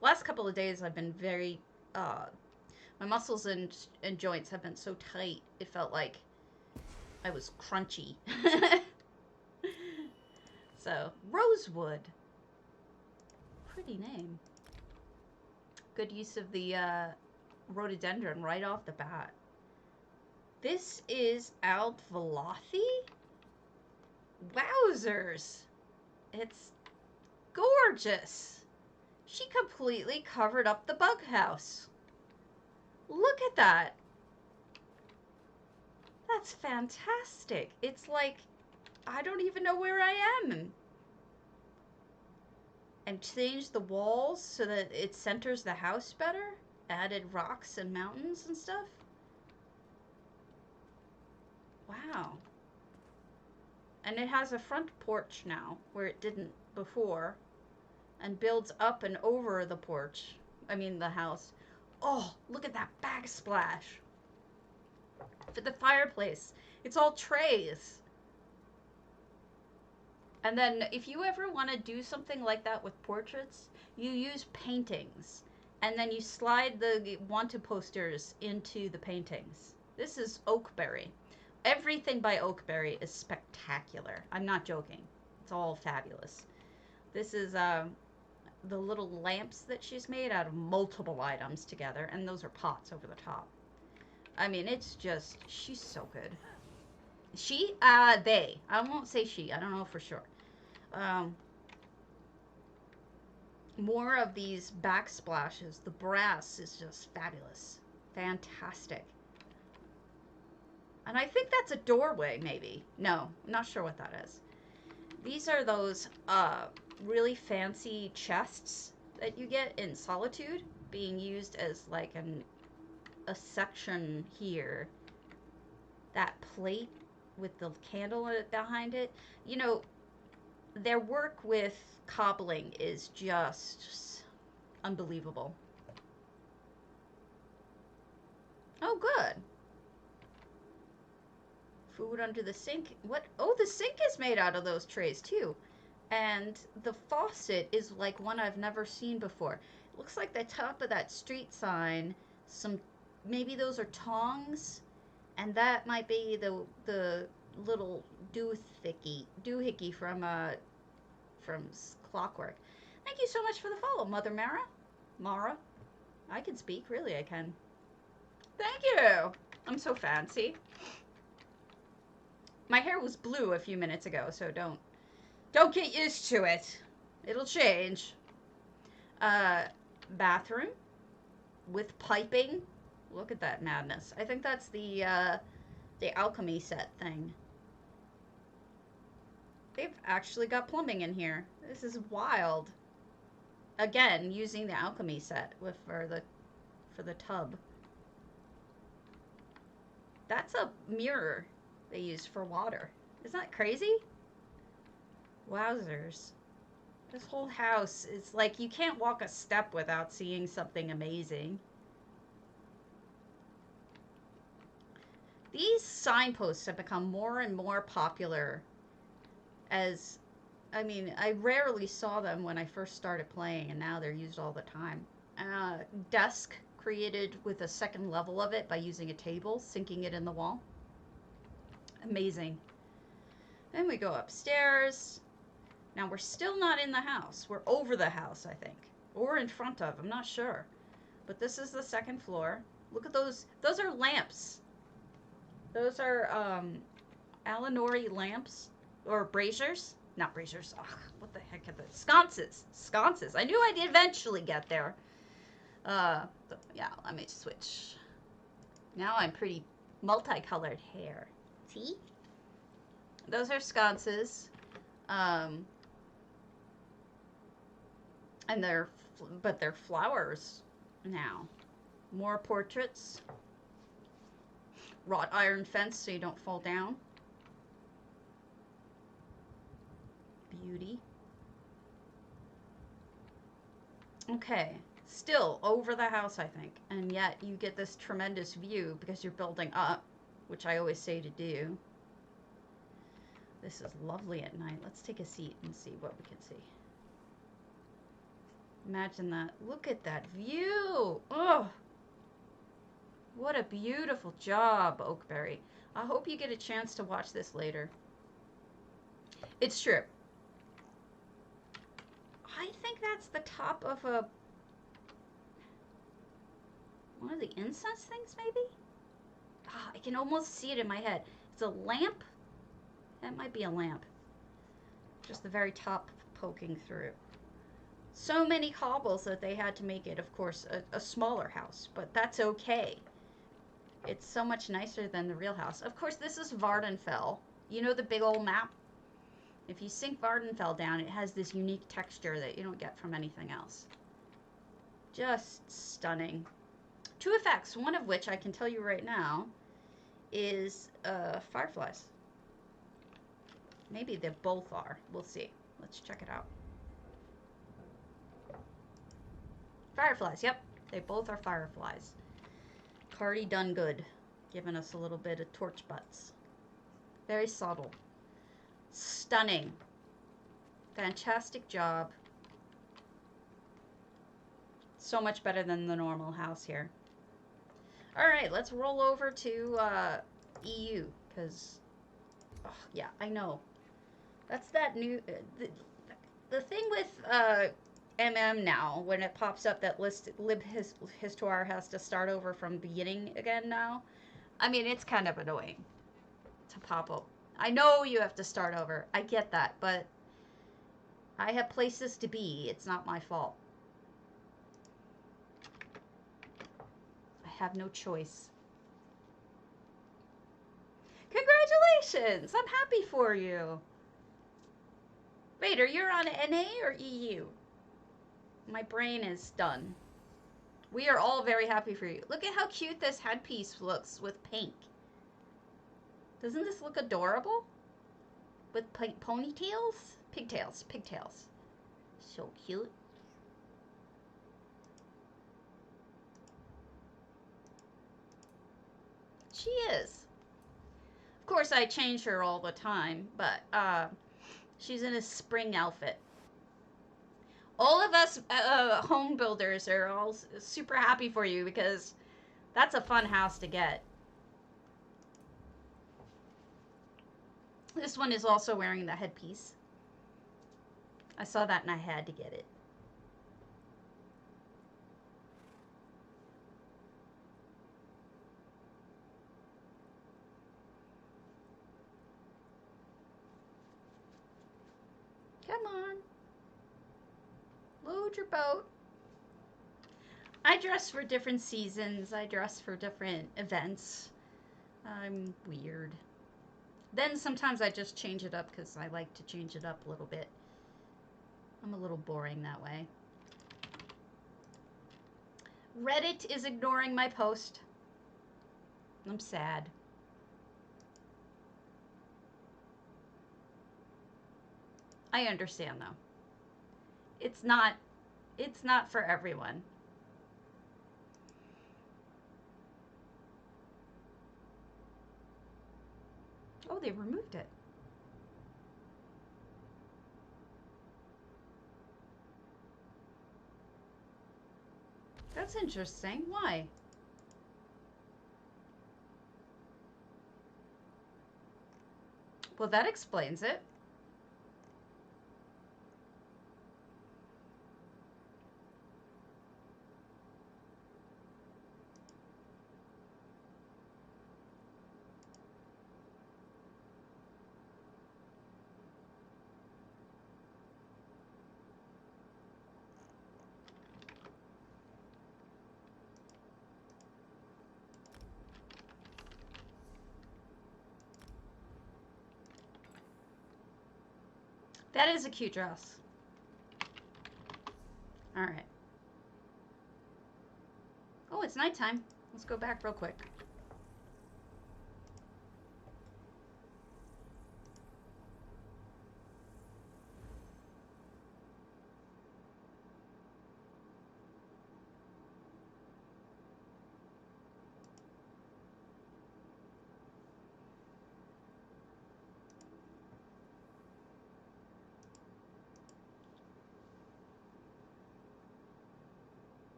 Last couple of days I've been very my muscles and joints have been so tight. It felt like I was crunchy. So, Rosewood. Pretty name. Good use of the rhododendron right off the bat. This is velothi? Wowzers. It's gorgeous. She completely covered up the bug house. Look at that. That's fantastic. It's like, I don't even know where I am. And changed the walls so that it centers the house better. Added rocks and mountains and stuff. Wow. And it has a front porch now, where it didn't before. And builds up and over the porch. I mean the house. Oh, look at that backsplash. For the fireplace. It's all trays. And then if you ever want to do something like that with portraits, you use paintings. And then you slide the wanted posters into the paintings. This is Oakberry. Everything by Oakberry is spectacular. I'm not joking. It's all fabulous. This is the little lamps that she's made out of multiple items together. And those are pots over the top. I mean, it's just, she's so good. She? They. I won't say she. I don't know for sure. More of these backsplashes. The brass is just fabulous. Fantastic. And I think that's a doorway, maybe. No, I'm not sure what that is. These are those really fancy chests that you get in Solitude, being used as like a section here. That plate with the candle behind it. You know, their work with cobbling is just unbelievable. Oh, good. Food under the sink. What? Oh, the sink is made out of those trays, too. And the faucet is like one I've never seen before. It looks like the top of that street sign. Maybe those are tongs. And that might be the little doohickey from Clockwork. Thank you so much for the follow, Mother Mara. I can speak, really I can. Thank you. I'm so fancy. My hair was blue a few minutes ago, so don't get used to it. It'll change. Bathroom with piping. Look at that madness. I think that's the alchemy set thing. They've actually got plumbing in here. This is wild. Again, using the alchemy set for the tub. That's a mirror they use for water. Isn't that crazy? Wowzers. This whole house is like you can't walk a step without seeing something amazing. These signposts have become more and more popular as, I mean, I rarely saw them when I first started playing, and now they're used all the time. Desk created with a second level of it by using a table, sinking it in the wall. Amazing. Then we go upstairs. Now we're still not in the house. We're over the house, I think. Or in front of, I'm not sure. But this is the second floor. Look at those. Those are lamps. Those are alinor lamps. Or braziers. Not braziers. Ugh, what the heck are those? Sconces. Sconces. I knew I'd eventually get there. Yeah, let me switch. Now I'm pretty multicolored hair. See? Those are sconces. And they're flowers now. More portraits. Wrought iron fence so you don't fall down. Beauty. Okay, Still over the house, I think. And yet you get this tremendous view because you're building up, which I always say to do. This is lovely at night. Let's take a seat and see what we can see. Imagine that. Look at that view. Oh, what a beautiful job, Oakberry. I hope you get a chance to watch this later. It's true. I think that's the top of one of the incense things, maybe? Ah, I can almost see it in my head. It's a lamp? That might be a lamp. Just the very top poking through. So many cobbles that they had to make it, of course, a smaller house. But that's okay. It's so much nicer than the real house. Of course, this is Vardenfell. You know the big old map? If you sink Vardenfell down, it has this unique texture that you don't get from anything else. Just stunning. Two effects, one of which I can tell you right now is fireflies. Maybe they both are. We'll see. Let's check it out. Fireflies, yep. They both are fireflies. Cardi done good. Giving us a little bit of torch butts. Very subtle. Stunning. Fantastic job. So much better than the normal house here. Alright, let's roll over to EU. Because, oh, yeah, I know. That's that new... the thing with MM now, when it pops up that Histoire has to start over from beginning again now, I mean, it's kind of annoying to pop up. I know you have to start over. I get that, but I have places to be. It's not my fault. I have no choice. Congratulations! I'm happy for you. Vader, you're on NA or EU? My brain is done. We are all very happy for you. Look at how cute this headpiece looks with pink. Doesn't this look adorable? With ponytails? Pigtails. Pigtails. So cute. She is. Of course, I change her all the time, but she's in a spring outfit. All of us home builders are all super happy for you because that's a fun house to get. This one is also wearing the headpiece. I saw that and I had to get it. Come on. Load your boat. I dress for different seasons. I dress for different events. I'm weird. Then sometimes I just change it up because I like to change it up a little bit. I'm a little boring that way. Reddit is ignoring my post. I'm sad. I understand though. It's not for everyone. Oh, they removed it. That's interesting. Why? Well, that explains it. That is a cute dress. All right. Oh, it's nighttime. Let's go back real quick.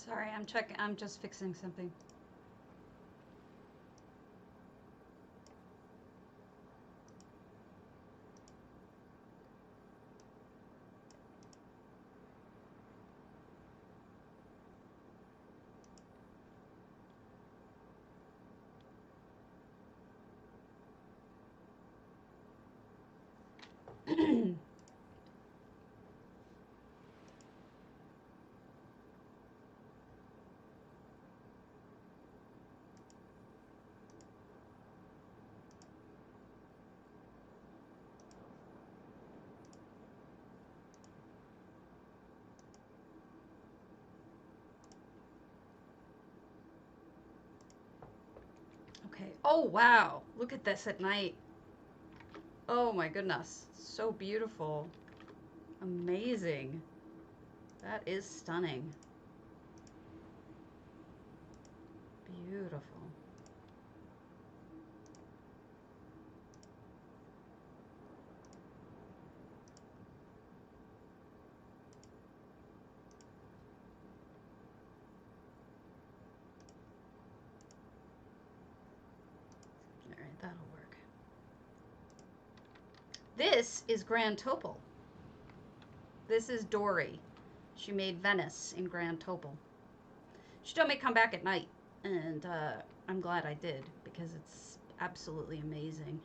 Sorry, I'm just fixing something. Okay. Oh, wow. Look at this at night. Oh my goodness. So beautiful. Amazing. That is stunning. Beautiful. All right, that'll work. This is Grand Topal. This is Dory. She made Venice in Grand Topal. She told me to come back at night, and I'm glad I did, because it's absolutely amazing.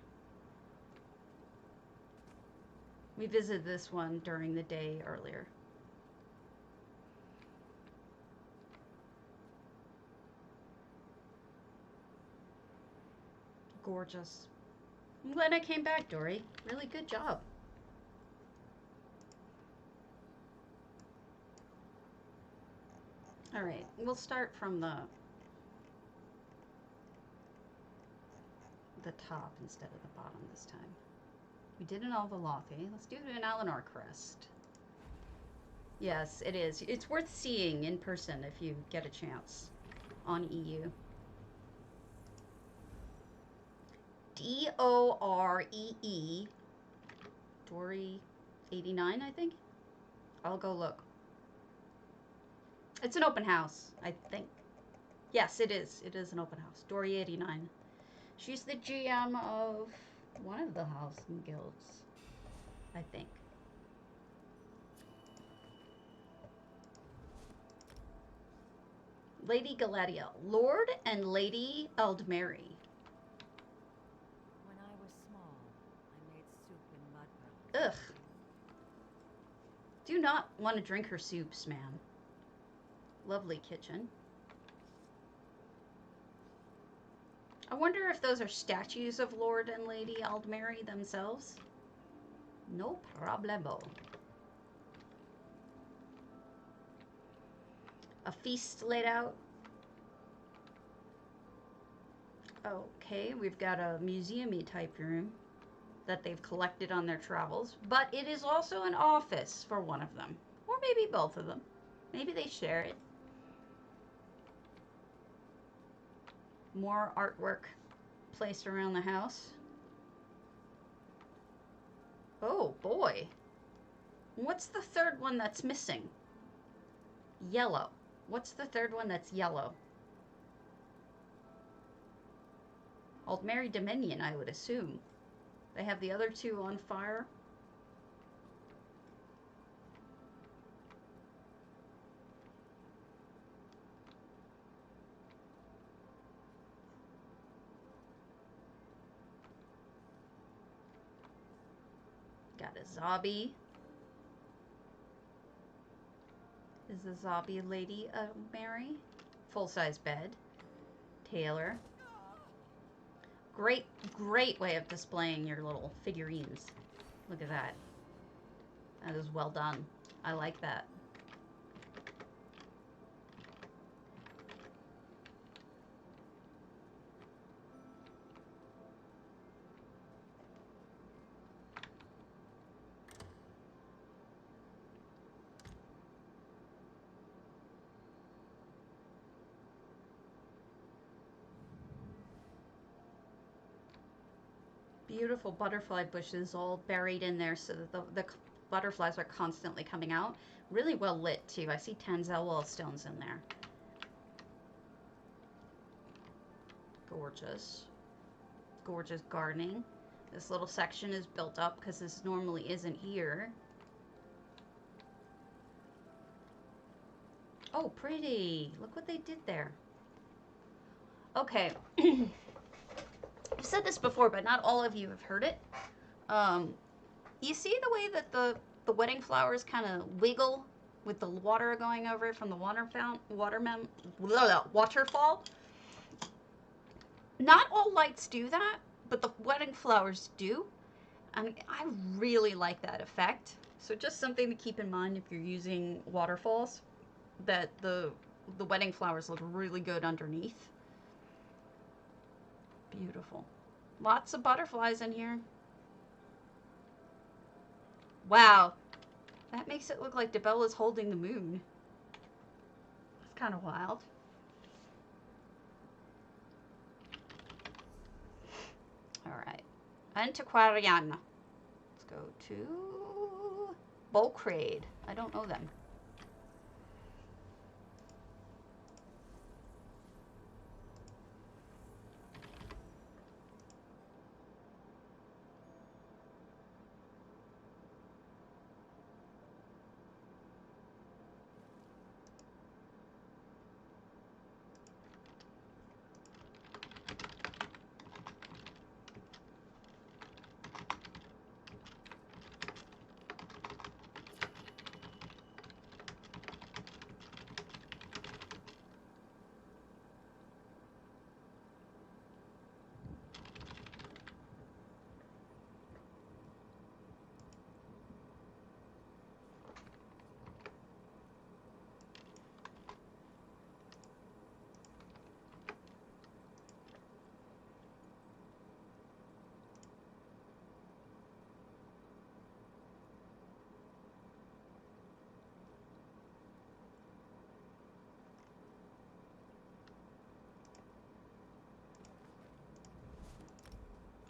We visited this one during the day earlier. Gorgeous. I'm glad I came back, Dory. Really good job. All right, we'll start from the top instead of the bottom this time. We did an velothi. Let's do an alinor crest. Yes, it is. It's worth seeing in person if you get a chance on EU. D-O-R-E-E. Dory 89, I think. I'll go look. It's an open house, I think. Yes, it is. It is an open house. Dory 89. She's the GM of one of the housing guilds, I think. Lady Galadriel. Lord and Lady Aldmeri. When I was small, I made soup in mud. Ugh. Do not want to drink her soups, ma'am. Lovely kitchen. I wonder if those are statues of Lord and Lady Aldmeri themselves. No problemo. A feast laid out. Okay, we've got a museum-y type room that they've collected on their travels, but it is also an office for one of them, or maybe both of them. Maybe they share it. More artwork placed around the house. Oh boy. What's the third one that's missing? Yellow. What's the third one that's yellow? Aldmeri Dominion, I would assume. They have the other two on fire. Got a zombie. Is the zombie Lady Mary? Full-size bed. Taylor. Great, great way of displaying your little figurines. Look at that. That is well done. I like that. Beautiful butterfly bushes all buried in there so that the butterflies are constantly coming out. Really well lit too. I see Tanzel stones in there. Gorgeous. Gorgeous gardening. This little section is built up because this normally isn't here. Oh, pretty. Look what they did there. Okay. I've said this before, but not all of you have heard it. You see the way that the wedding flowers kind of wiggle with the water going over it from the waterfall? Not all lights do that, but the wedding flowers do. And I really like that effect. So just something to keep in mind if you're using waterfalls, that the wedding flowers look really good underneath. Beautiful. Lots of butterflies in here. Wow. That makes it look like Debella's holding the moon. That's kind of wild. Alright. Antiquarian. Let's go to Bocraseld. I don't know them.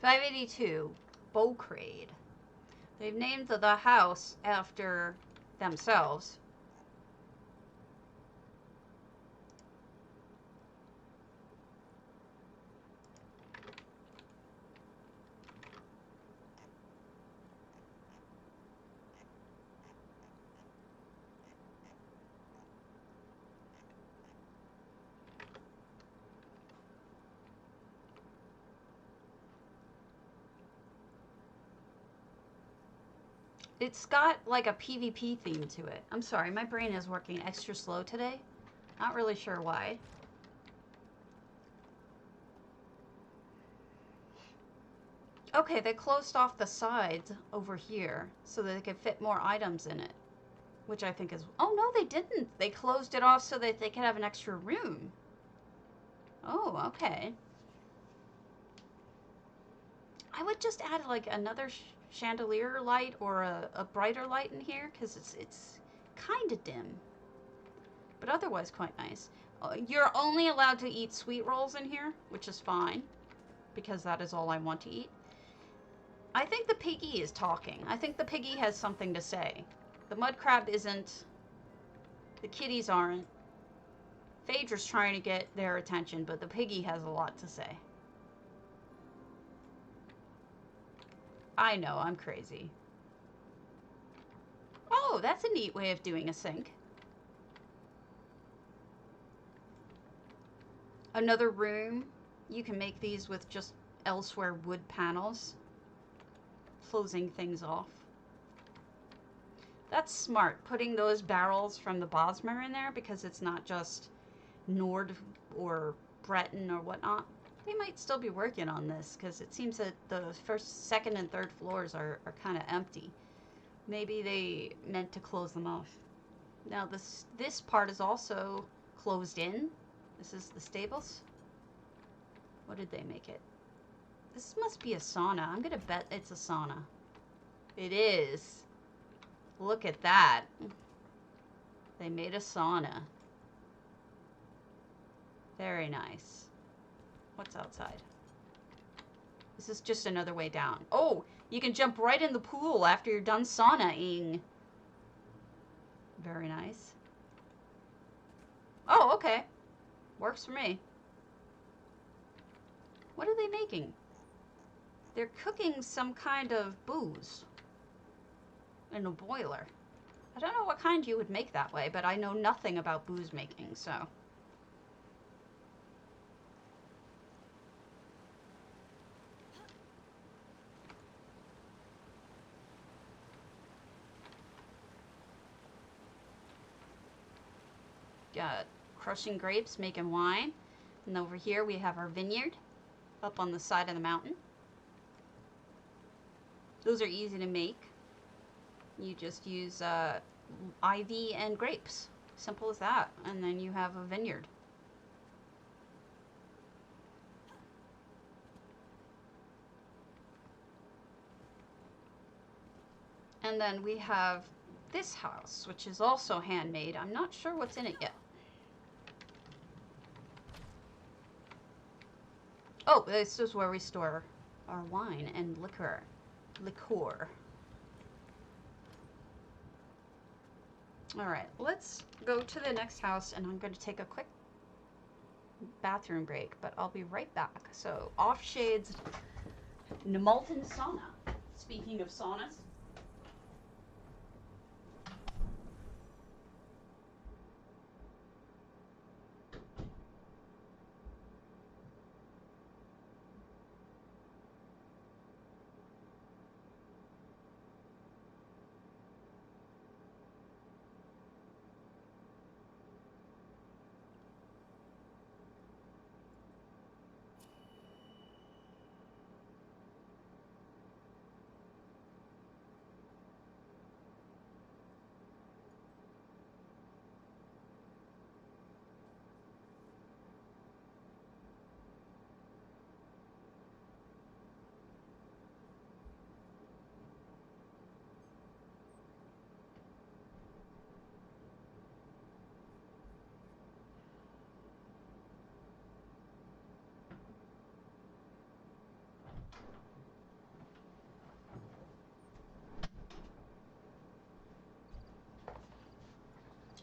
$582, Bocraseld. They've named the house after themselves. It's got like a PvP theme to it. I'm sorry, my brain is working extra slow today. Not really sure why. Okay, they closed off the sides over here so that they could fit more items in it. Which I think is... Oh, no, they didn't. They closed it off so that they could have an extra room. Oh, okay. I would just add like another chandelier light or a brighter light in here because it's kind of dim. But otherwise quite nice. You're only allowed to eat sweet rolls in here, which is fine because that is all I want to eat. I think the piggy is talking. I think the piggy has something to say. The mud crab isn't. The kitties aren't. Phaedra's trying to get their attention, but the piggy has a lot to say. I know, I'm crazy. Oh, that's a neat way of doing a sink. Another room. You can make these with just elsewhere wood panels. Closing things off. That's smart, putting those barrels from the Bosmer in there because it's not just Nord or Breton or whatnot. They might still be working on this because it seems that the first, second, and third floors are kind of empty. Maybe they meant to close them off. Now this part is also closed in. This is the stables. What did they make it? This must be a sauna. I'm gonna bet it's a sauna. It is. Look at that. They made a sauna. Very nice. What's outside? This is just another way down. Oh, you can jump right in the pool after you're done saunaing. Very nice. Oh, okay. Works for me. What are they making? They're cooking some kind of booze in a boiler. I don't know what kind you would make that way, but I know nothing about booze making, so. Got crushing grapes, making wine. And over here we have our vineyard up on the side of the mountain. Those are easy to make. You just use ivy and grapes. Simple as that. And then you have a vineyard. And then we have this house, which is also handmade. I'm not sure what's in it yet. Oh, this is where we store our wine and liquor. All right, let's go to the next house, and I'm going to take a quick bathroom break, but I'll be right back. So, Offshade's Nimalten Sauna. Speaking of saunas.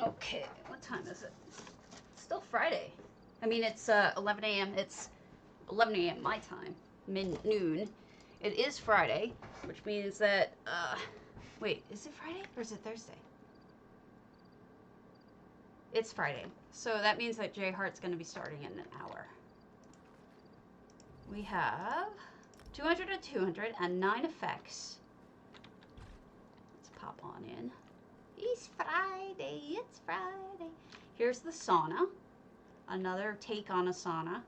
Okay, what time is it? It's still Friday. I mean, it's 11 a.m. It's 11 a.m. my time, noon. It is Friday, which means that, wait, is it Friday or is it Thursday? It's Friday. So that means that J Heart's going to be starting in an hour. We have 200 and 200 and 9 effects. Let's pop on in. It's Friday, it's Friday. Here's the sauna. Another take on a sauna.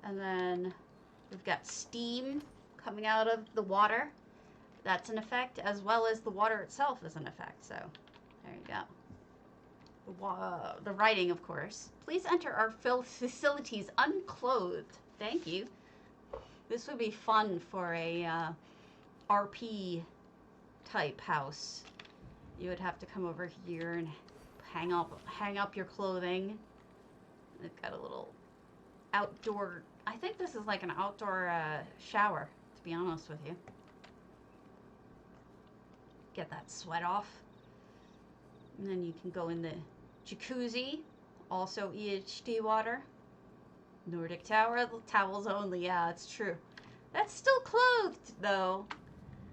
And then we've got steam coming out of the water. That's an effect, as well as the water itself is an effect. So, there you go. The writing, of course. Please enter our facilities unclothed. Thank you. This would be fun for a RP type house. You would have to come over here and hang up your clothing. They've got a little outdoor, I think this is like an outdoor shower, to be honest with you. Get that sweat off. And then you can go in the jacuzzi, also EHT water. Nordic Tower, towels only, yeah, it's true. That's still clothed, though.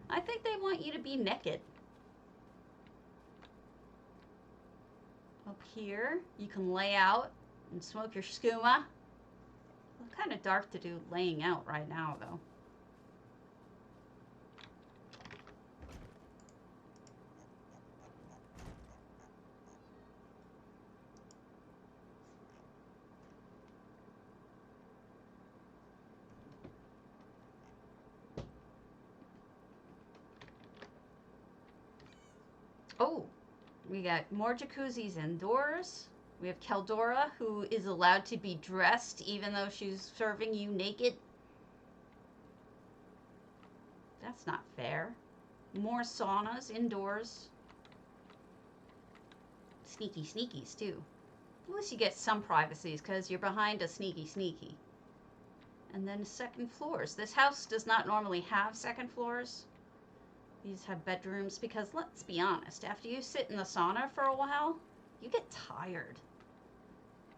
I think they want you to be naked. Up here, you can lay out and smoke your skooma. It's kind of dark to do laying out right now, though. Oh, we got more jacuzzis indoors. We have Keldora, who is allowed to be dressed even though she's serving you naked. That's not fair. More saunas indoors. Sneaky sneakies, too. At least you get some privacies because you're behind a sneaky. And then second floors. This house does not normally have second floors. These have bedrooms because, let's be honest, after you sit in the sauna for a while, you get tired.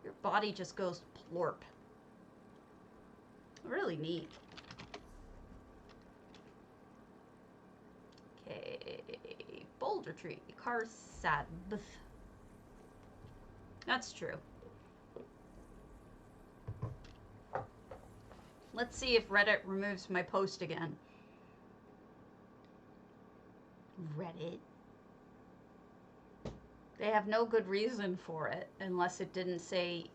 Your body just goes plorp. Really neat. Okay, bouldertree, karsatbh. That's true. Let's see if Reddit removes my post again. Reddit. They have no good reason for it unless it didn't say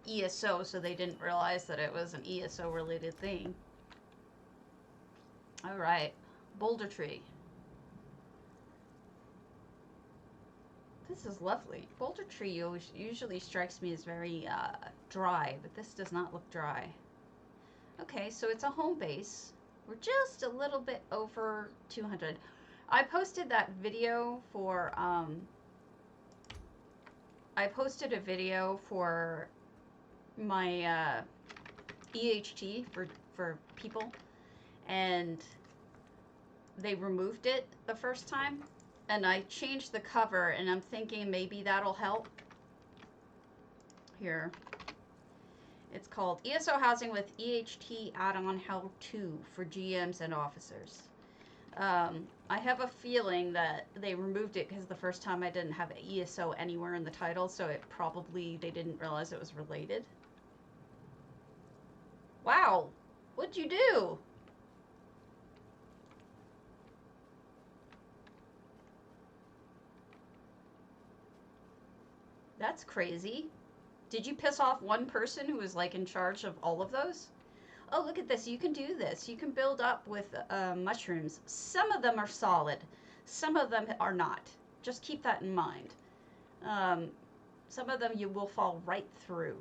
ESO, so they didn't realize that it was an ESO related thing. All right, bouldertree. This is lovely. Bouldertree usually strikes me as very dry, but this does not look dry. Okay, so it's a home base. We're just a little bit over 200. I posted that video for, I posted a video for my EHT for people, and they removed it the first time, and I changed the cover, and I'm thinking maybe that'll help. Here. It's called ESO Housing with EHT Add-on How-To for GMs and Officers. I have a feeling that they removed it because the first time I didn't have ESO anywhere in the title, so it probably, they didn't realize it was related. Wow, what'd you do? That's crazy. Did you piss off one person who was like in charge of all of those? Oh, look at this. You can do this. You can build up with mushrooms. Some of them are solid. Some of them are not. Just keep that in mind. Some of them you will fall right through.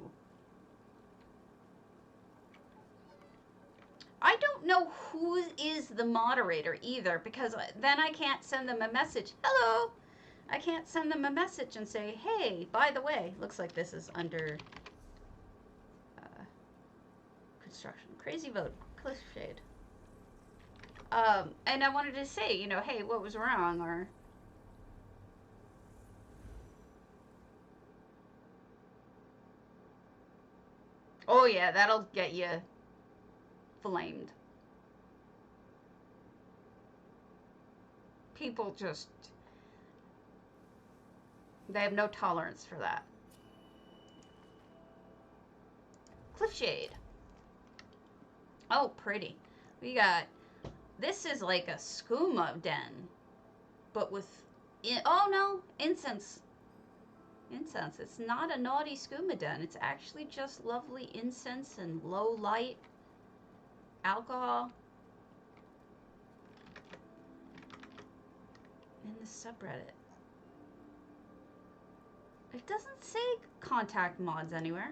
I don't know who is the moderator either, because then I can't send them a message. Hello! I can't send them a message and say, hey, by the way, looks like this is under construction. Crazy vote, cliffshade. And I wanted to say, you know, hey, what was wrong, or... Oh yeah, that'll get you flamed. People just... They have no tolerance for that. Cliffshade. Oh, pretty. We got... This is like a skooma den. But with... Oh no, incense. Incense. It's not a naughty skooma den. It's actually just lovely incense and low light. Alcohol. In the subreddit. It doesn't say contact mods anywhere.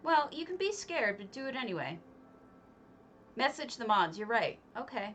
Well, you can be scared, but do it anyway. Message the mods, you're right. Okay.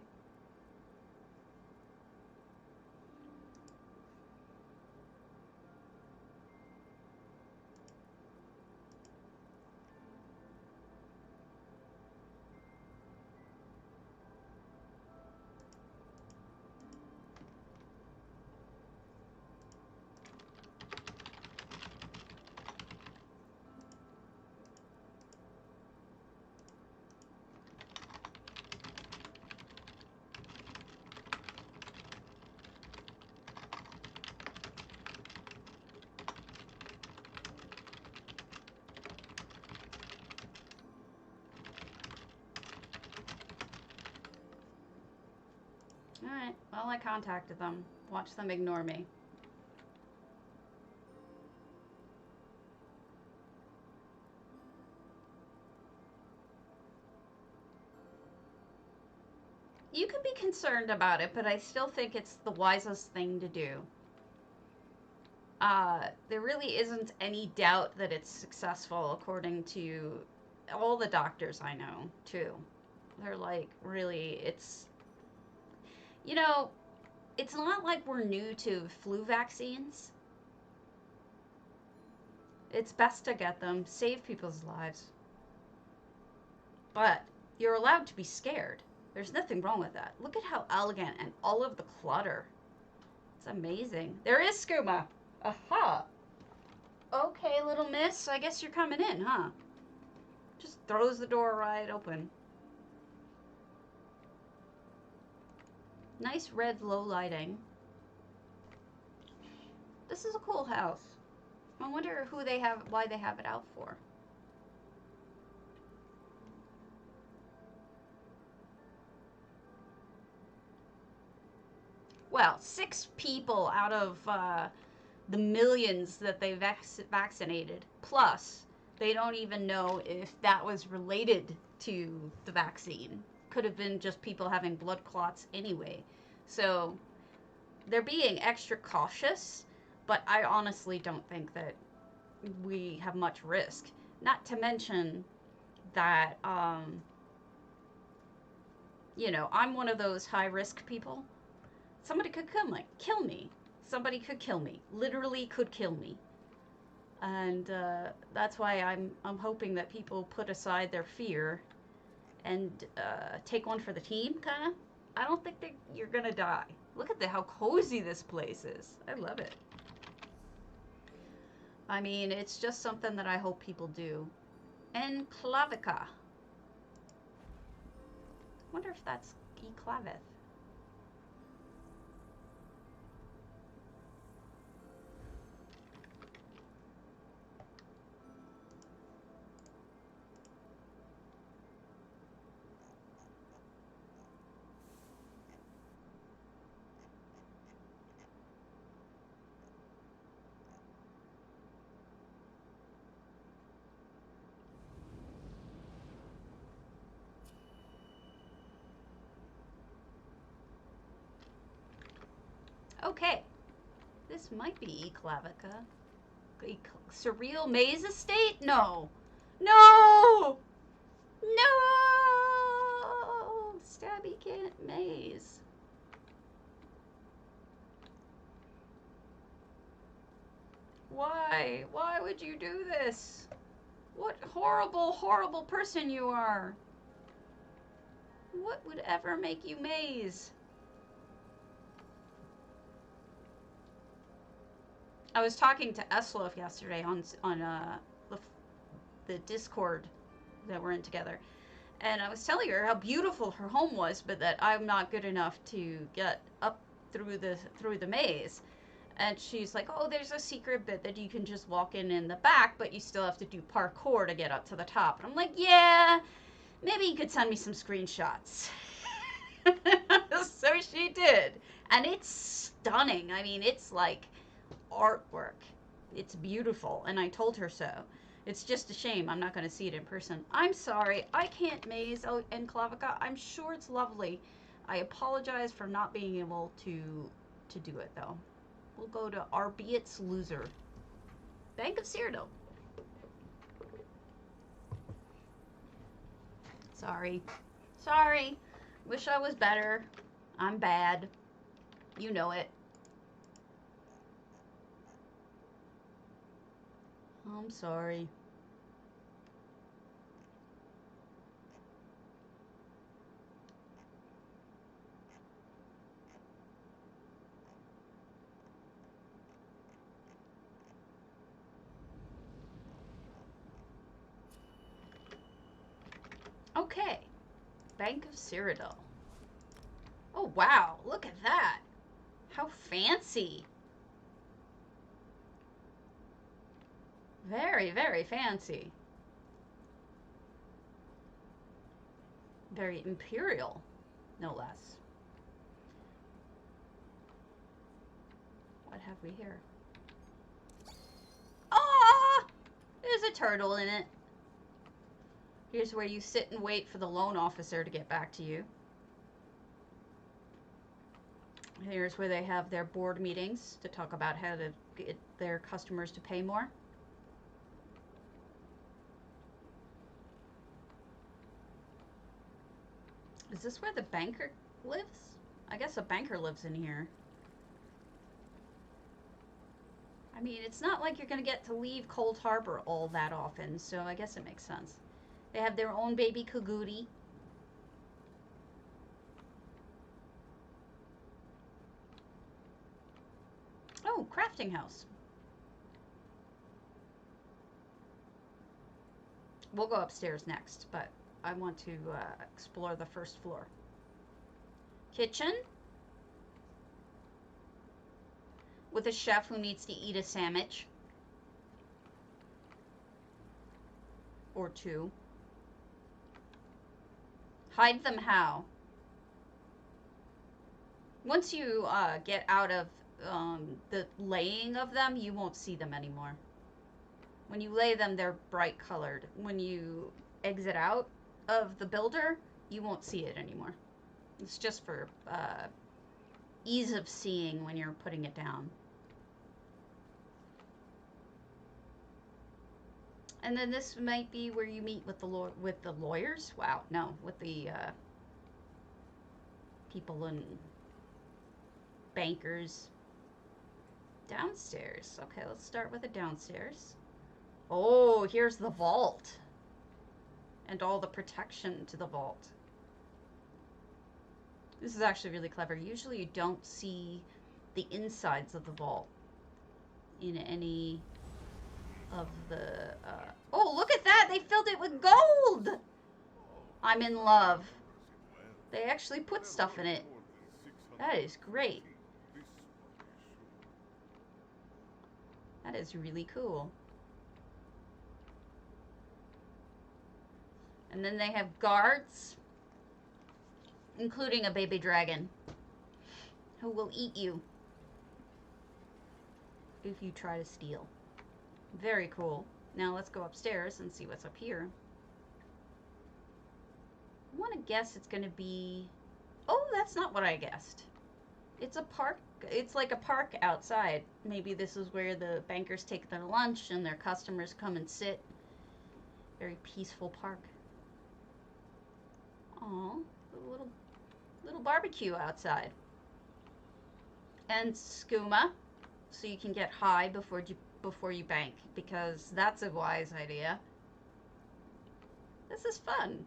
Alright, well, I contacted them. Watch them ignore me. You can be concerned about it, but I still think it's the wisest thing to do. There really isn't any doubt that it's successful, according to all the doctors I know, too. They're like, really, it's... You know, it's not like we're new to flu vaccines. It's best to get them, save people's lives. But you're allowed to be scared. There's nothing wrong with that. Look at how elegant and all of the clutter. It's amazing. There is skooma. Aha. Okay, little miss. I guess you're coming in, huh? Just throws the door right open. Nice red low lighting. This is a cool house. I wonder why they have it out for. Well, 6 people out of the millions that they vaccinated. Plus, they don't even know if that was related to the vaccine. Could have been just people having blood clots anyway. So, they're being extra cautious, but I honestly don't think that we have much risk. Not to mention that, you know, I'm one of those high-risk people. Somebody could kill me. Somebody could kill me. Literally could kill me. And that's why I'm hoping that people put aside their fear and take one for the team, kind of. I don't think you're going to die. Look at how cozy this place is. I love it. I mean, it's just something that I hope people do. Enclavica. Wonder if that's Eclavith. Okay, this might be Eclavica. Cyrodiil Maze Estate? No. No! No! Stabby Kent Maze. Why? Why would you do this? What horrible, horrible person you are. What would ever make you maze? I was talking to Eslof yesterday on the Discord that we're in together, and I was telling her how beautiful her home was, but that I'm not good enough to get up through the maze. And she's like, "Oh, there's a secret bit that you can just walk in the back, but you still have to do parkour to get up to the top." And I'm like, "Yeah, maybe you could send me some screenshots." So she did, and it's stunning. I mean, it's like artwork. It's beautiful, and I told her so. It's just a shame I'm not going to see it in person. I'm sorry, I can't maze in Clavica. I'm sure it's lovely. I apologize for not being able to do it, though. We'll go to Arbiet's Loser. Bank of Cyrodiil. Sorry. Sorry. Wish I was better. I'm bad. You know it. I'm sorry. Okay. Bank of Cyrodiil. Oh, wow. Look at that. How fancy. Very, very fancy. Very imperial, no less. What have we here? Ah! There's a turtle in it. Here's where you sit and wait for the loan officer to get back to you. Here's where they have their board meetings to talk about how to get their customers to pay more. Is this where the banker lives? I guess a banker lives in here. I mean, it's not like you're going to get to leave Coldharbour all that often, so I guess it makes sense. They have their own baby Kaguri. crafting house. We'll go upstairs next, but I want to explore the first floor. Kitchen. With a chef who needs to eat a sandwich. Or two. Hide them how? Once you get out of the laying of them, you won't see them anymore. When you lay them, they're bright colored. When you exit out of the builder, you won't see it anymore. It's just for ease of seeing when you're putting it down. And then this might be where you meet with the lawyers. Wow, no, with the people and bankers. Downstairs. Okay, let's start with the downstairs. Oh, here's the vault. And all the protection to the vault. This is actually really clever. Usually you don't see the insides of the vault in any of the... Oh, look at that! They filled it with gold! I'm in love. They actually put stuff in it. That is great. That is really cool. And then they have guards, including a baby dragon, who will eat you if you try to steal. Very cool. Now let's go upstairs and see what's up here. I want to guess it's going to be... Oh, that's not what I guessed. It's a park. It's like a park outside. Maybe this is where the bankers take their lunch and their customers come and sit. Very peaceful park. Aw, a little barbecue outside. And skooma, so you can get high before you bank, because that's a wise idea. This is fun.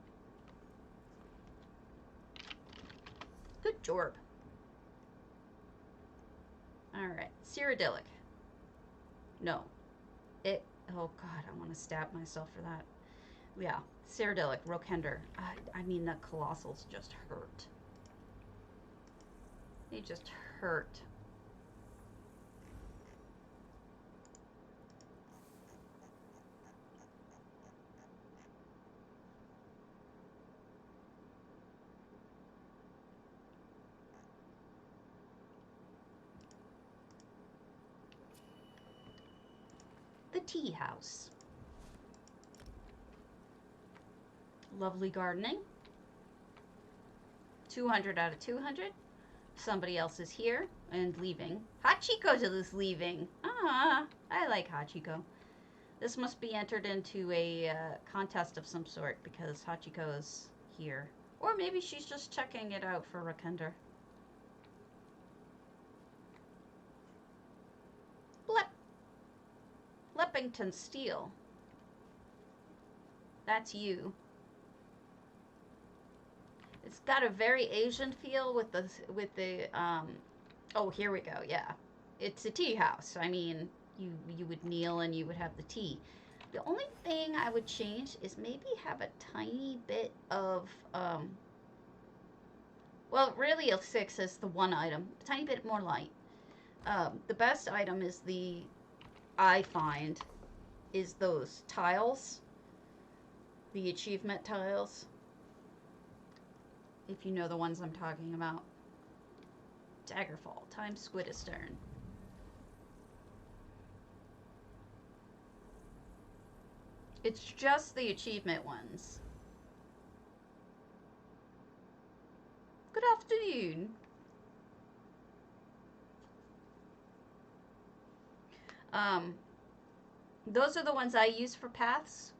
Good job. Alright, cyrodiilic. No. Oh god, I want to stab myself for that. Yeah, cyrodiilic, Rokender. I mean, the colossals just hurt. They just hurt. The tea house. Lovely gardening. 200 out of 200. Somebody else is here and leaving. Hachiko is leaving. Ah, I like Hachiko. This must be entered into a contest of some sort because Hachiko is here. Or maybe she's just checking it out for Rokender. Leppington Steel. That's you. It's got a very Asian feel with the oh, here we go. Yeah. It's a tea house. I mean, you would kneel and you would have the tea. The only thing I would change is maybe have a tiny bit of well, really a 6 is the one item. A tiny bit more light. The best item is I find is those tiles, the achievement tiles, if you know the ones I'm talking about. Daggerfall, time squid astern. It's just the achievement ones. Good afternoon. Those are the ones I use for paths.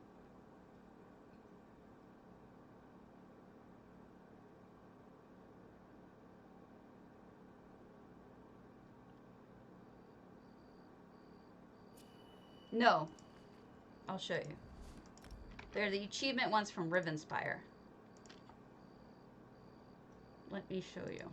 No. I'll show you. They're the achievement ones from Rivenspire. Let me show you.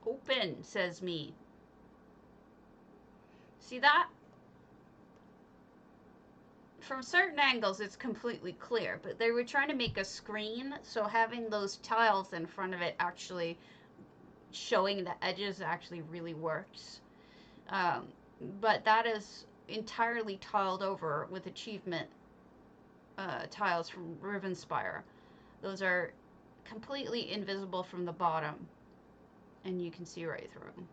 Open, says me. See that? From certain angles, it's completely clear, but they were trying to make a screen, so having those tiles in front of it actually showing the edges actually really works. But that is entirely tiled over with achievement tiles from Rivenspire. Those are completely invisible from the bottom, and you can see right through them.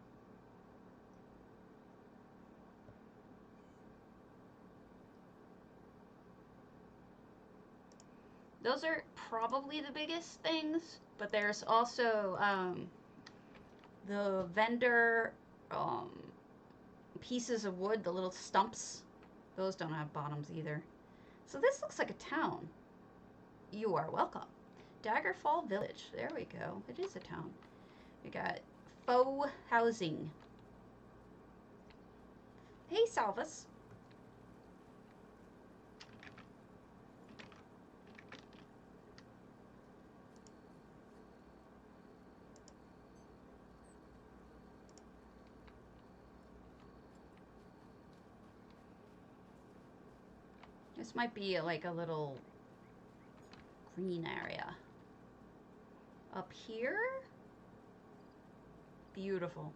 Those are probably the biggest things, but there's also the vendor pieces of wood, the little stumps. Those don't have bottoms either. So this looks like a town. You are welcome. Daggerfall Village. There we go. It is a town. We got faux housing. Hey, Salvus. This might be like a little green area. Up here? Beautiful.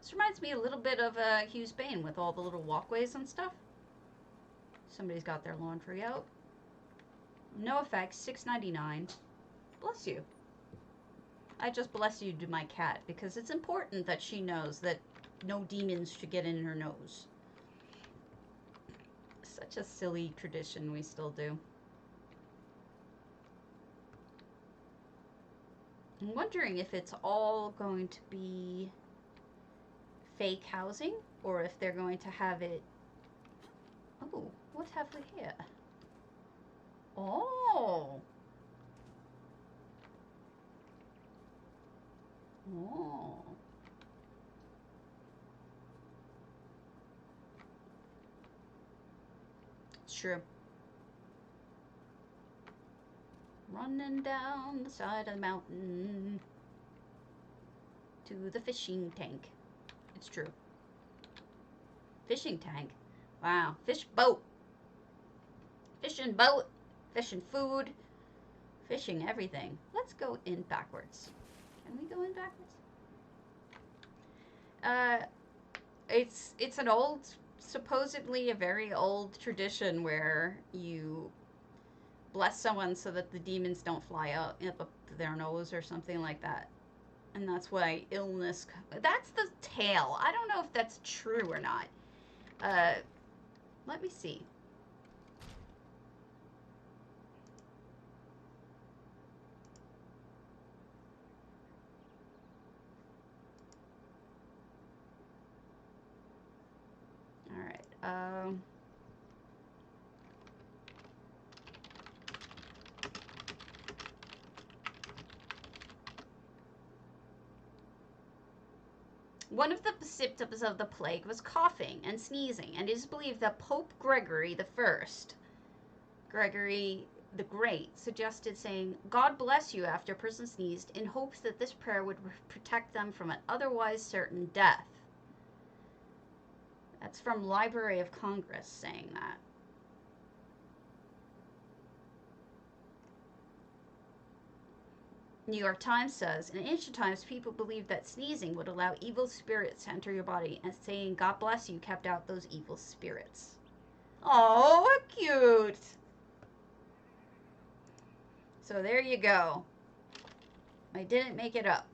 This reminds me a little bit of Hughes Bane with all the little walkways and stuff. Somebody's got their laundry out. No effects, $6.99. Bless you. I just bless you to my cat because it's important that she knows that no demons should get in her nose. Such a silly tradition we still do. I'm wondering if it's all going to be fake housing or if they're going to have it... Oh, what have we here? Oh! Oh. It's true. Running down the side of the mountain to the fishing tank. It's true. Fishing tank? Wow. Fish boat. Fishing boat. Fishing food. Fishing everything. Let's go in backwards. Can we go in backwards? It's an old, supposedly a very old tradition where you bless someone so that the demons don't fly out up their nose or something like that. And that's why illness... That's the tale. I don't know if that's true or not. Let me see. All right. One of the symptoms of the plague was coughing and sneezing, and it is believed that Pope Gregory I, Gregory the Great, suggested saying, "God bless you," after a person sneezed, in hopes that this prayer would protect them from an otherwise certain death. That's from Library of Congress saying that. New York Times says, in ancient times, people believed that sneezing would allow evil spirits to enter your body, and saying, "God bless you," kept out those evil spirits. Oh, cute. So there you go. I didn't make it up.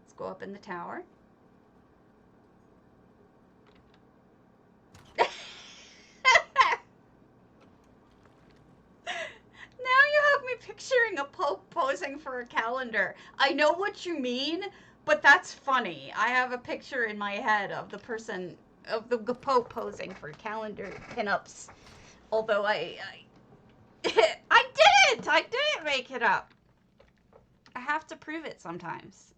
Let's go up in the tower. Picturing a pope posing for a calendar. I know what you mean, but that's funny. I have a picture in my head of the person, of the pope posing for calendar pinups. Although I didn't make it up. I have to prove it sometimes.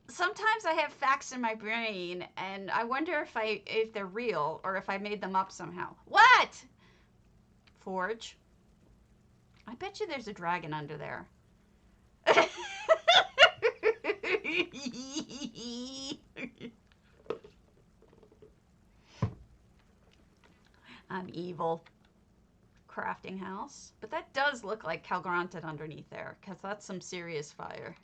Sometimes I have facts in my brain, and I wonder if they're real or if I made them up somehow. What? Forge. I bet you there's a dragon under there. I'm evil. Crafting house. But that does look like Calgranted underneath there, because that's some serious fire.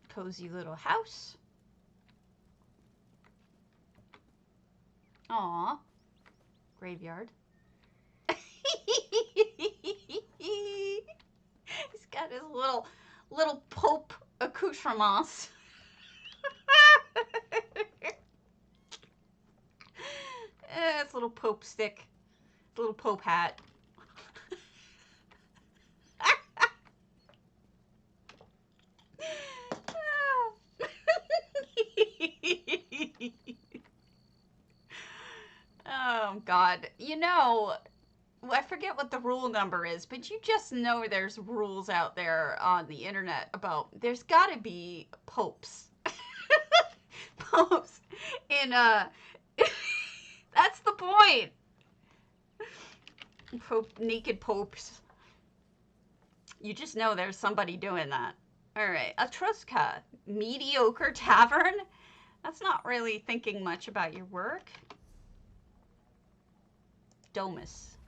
Cozy little house. Aww. Graveyard. He's got his little Pope accoutrements. It's a little Pope stick. Little Pope hat. Oh, God. You know, I forget what the rule number is, but you just know there's rules out there on the internet about there's got to be popes. Popes in that's the point. Naked popes. You just know there's somebody doing that. All right, Etruska, Mediocre Tavern. That's not really thinking much about your work. Domus.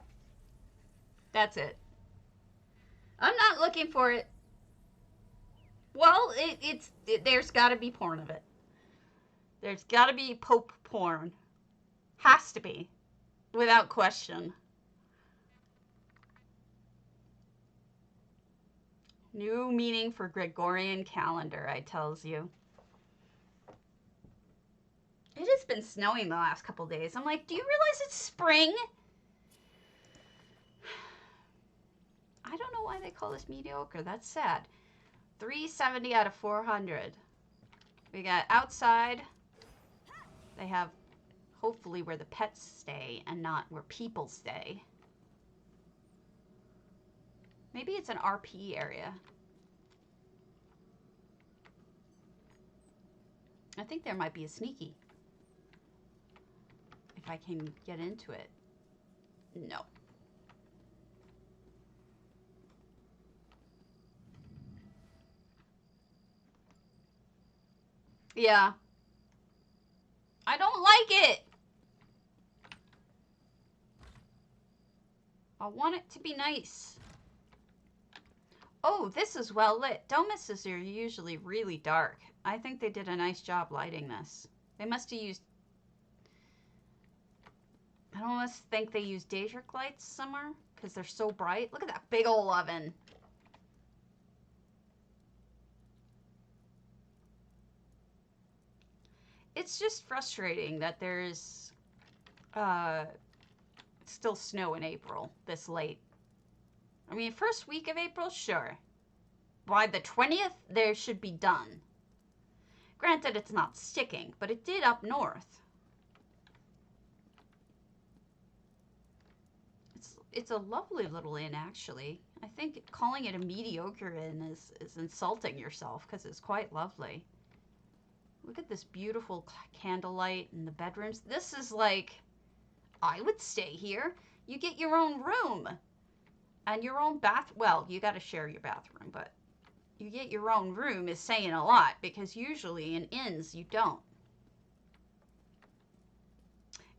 That's it. I'm not looking for it. Well, there's got to be porn of it. There's got to be Pope porn. Has to be. Without question. New meaning for Gregorian calendar, I tells you. It has been snowing the last couple days. I'm like, do you realize it's spring? I don't know why they call this mediocre. That's sad. 370 out of 400. We got outside. They have hopefully where the pets stay and not where people stay. Maybe it's an RP area. I think there might be a sneaky. If I can get into it. No. Yeah. I don't like it. I want it to be nice. Oh, this is well lit. Domuses are usually really dark. I think they did a nice job lighting this. They must have used... I almost think they used Daedric lights somewhere because they're so bright. Look at that big old oven. It's just frustrating that there's still snow in April this late. I mean, first week of April, sure. By the 20th, there should be done. Granted, it's not sticking, but it did up north. It's a lovely little inn, actually. I think calling it a mediocre inn is insulting yourself because it's quite lovely. Look at this beautiful candlelight in the bedrooms. This is like, I would stay here. You get your own room and your own bath. Well, you got to share your bathroom, but you get your own room is saying a lot because usually in inns you don't.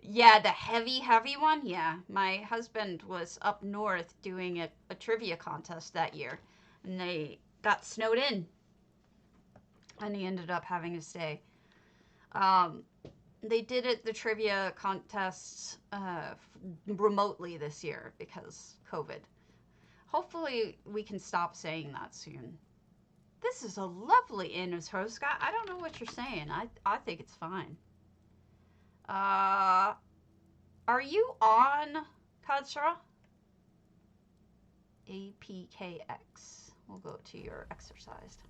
Yeah, the heavy one. Yeah, my husband was up north doing a trivia contest that year and they got snowed in. And he ended up having to stay. They did the trivia contests remotely this year because COVID. Hopefully we can stop saying that soon. This is a lovely inn, Roska. I don't know what you're saying. I think it's fine. Are you on Kadsra? APKX. We'll go to your exercised.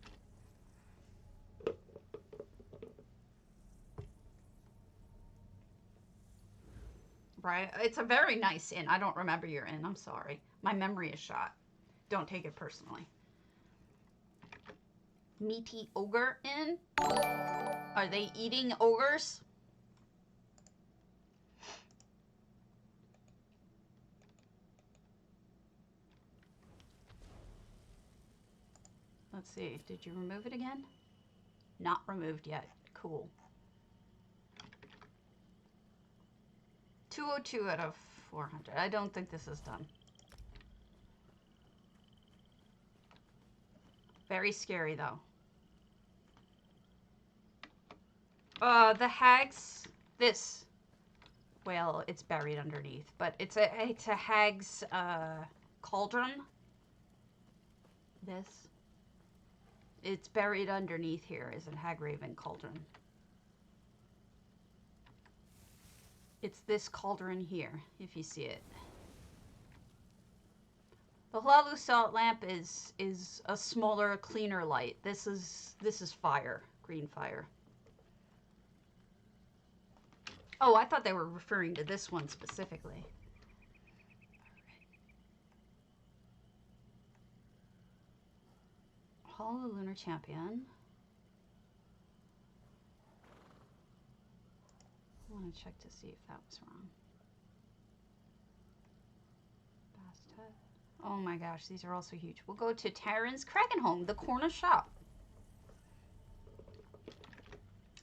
Right? It's a very nice inn. I don't remember your inn. I'm sorry. My memory is shot. Don't take it personally. Meaty Ogre Inn? Are they eating ogres? Let's see. Did you remove it again? Not removed yet. Cool. 202 out of 400. I don't think this is done. Very scary, though. The hags. This. Well, it's buried underneath, but it's a hag's cauldron. This. It's buried underneath here is a hag raven cauldron. It's this cauldron here, if you see it. The Hlalu salt lamp is a smaller, cleaner light. This is fire, green fire. Oh, I thought they were referring to this one specifically. Hall of the Lunar Champion. I want to check to see if that was wrong. Bastet. Oh my gosh, these are also huge. We'll go to Taryn's Kragenhome, the corner shop.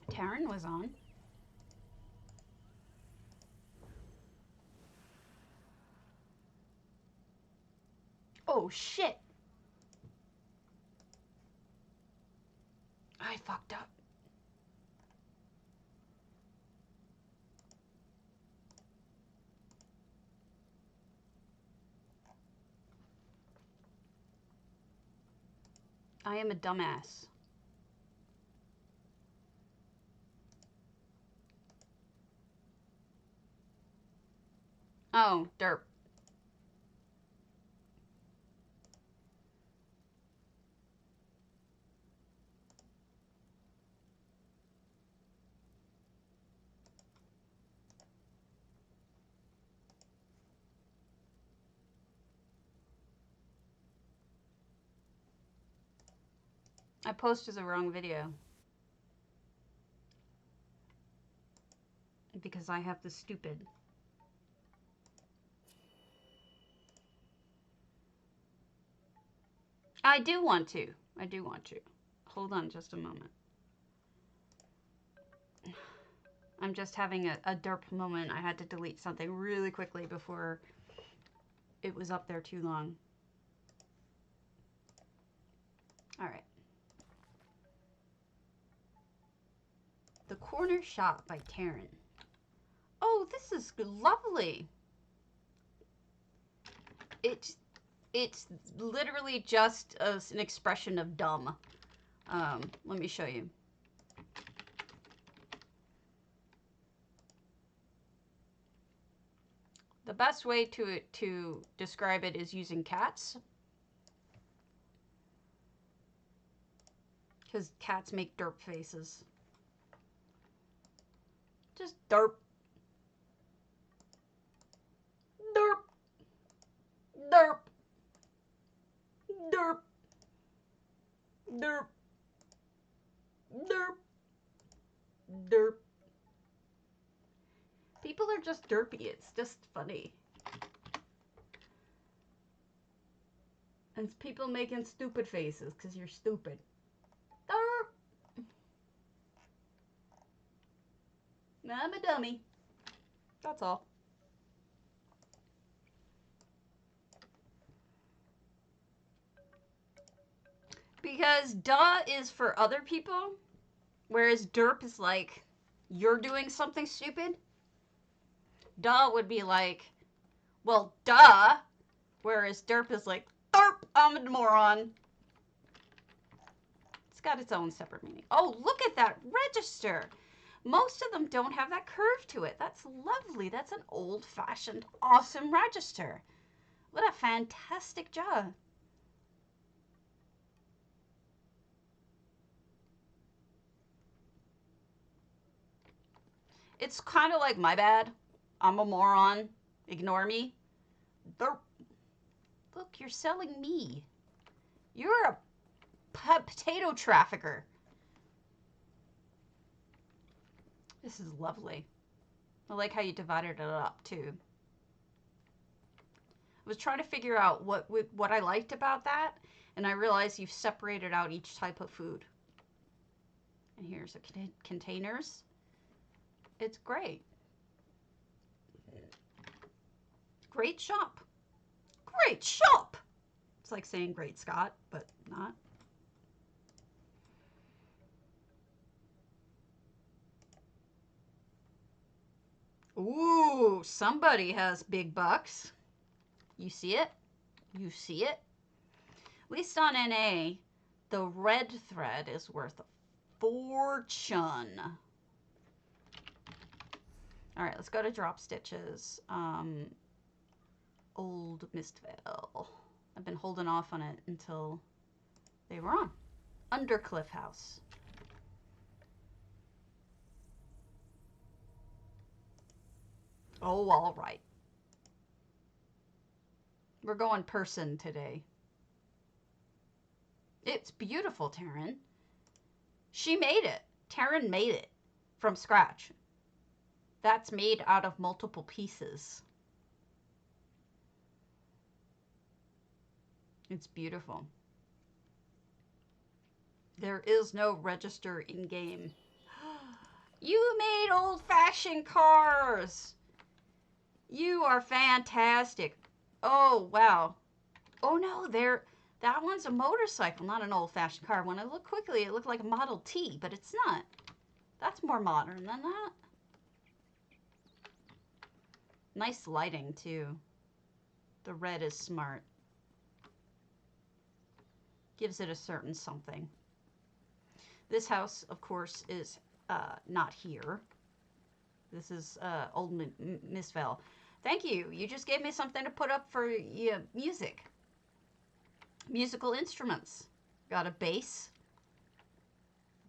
Taryn was on. Oh shit! I fucked up. I am a dumbass. Oh, derp. I posted the wrong video. Because I have the stupid. I do want to. I do want to. Hold on just a moment. I'm just having a derp moment. I had to delete something really quickly before it was up there too long. All right. The Corner Shop by Taryn. Oh, this is lovely. It's literally just an expression of dumb. Let me show you. The best way to describe it is using cats. Because cats make derp faces. Just derp. Derp. Derp. Derp. Derp. Derp. Derp. People are just derpy. It's just funny. And it's people making stupid faces because you're stupid. Derp. I'm a dummy. That's all. Because duh is for other people, whereas derp is like, you're doing something stupid. Duh would be like, well, duh, whereas derp is like, derp, I'm a moron. It's got its own separate meaning. Oh, look at that register. Most of them don't have that curve to it. That's lovely. That's an old-fashioned, awesome register. What a fantastic job. It's kind of like, my bad. I'm a moron. Ignore me. Derp. Look, you're selling me. You're a potato trafficker. This is lovely. I like how you divided it up, too. I was trying to figure out what I liked about that, and I realized you've separated out each type of food. And here's the containers. It's great. Great shop. Great shop. It's like saying Great Scott, but not. Ooh, somebody has big bucks. You see it? You see it? At least on NA, the red thread is worth a fortune. All right, let's go to drop stitches. Old mistveil. I've been holding off on it until they were on. Undercliff house. Oh, all right. We're going person today. It's beautiful, Taryn. She made it. Taryn made it from scratch. That's made out of multiple pieces. It's beautiful. There is no register in game. You made old-fashioned cars. You are fantastic. Oh, wow. Oh, no, that one's a motorcycle, not an old-fashioned car. When I look quickly, it looked like a Model T, but it's not. That's more modern than that. Nice lighting, too. The red is smart. Gives it a certain something. This house, of course, is not here. This is old mistveil. Thank you. You just gave me something to put up for music. Musical instruments. Got a bass.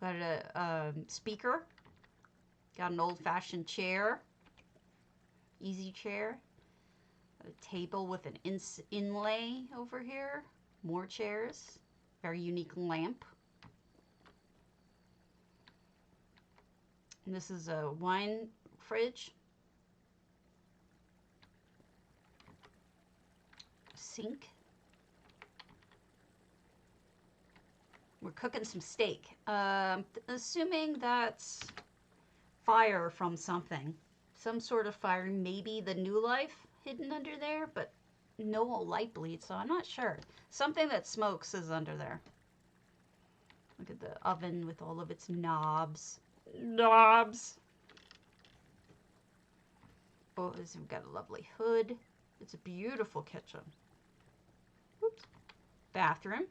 Got a speaker. Got an old-fashioned chair. Easy chair. Got a table with an inlay over here. More chairs. Very unique lamp. And this is a wine fridge. Sink. We're cooking some steak. Assuming that's fire from something. Some sort of fire. Maybe the new life hidden under there, but no light bleed, so I'm not sure. Something that smokes is under there. Look at the oven with all of its knobs. Knobs! Oh, we've got a lovely hood. It's a beautiful kitchen. Oops. Bathroom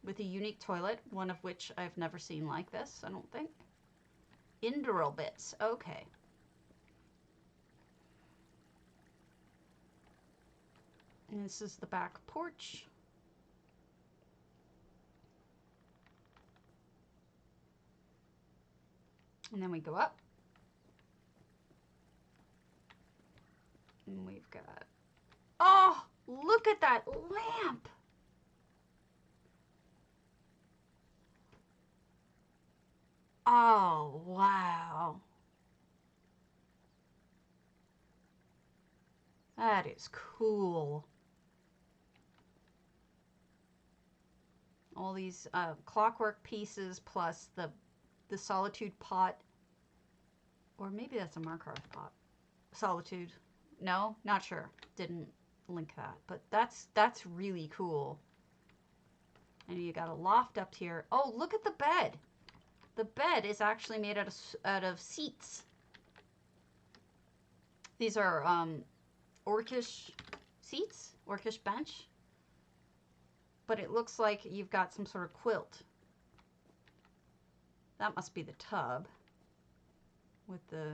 with a unique toilet, one of which I've never seen like this, I don't think. Indoor bits. Okay. And this is the back porch. And then we go up. And we've got, oh, look at that lamp. Oh, wow. That is cool. All these clockwork pieces plus the solitude pot. Or maybe that's a Markarth pot. Solitude. No, not sure. Didn't link that. But that's really cool. And you got a loft up here. Oh, look at the bed. The bed is actually made out of seats. These are orcish seats, orcish bench. But it looks like you've got some sort of quilt. That must be the tub with the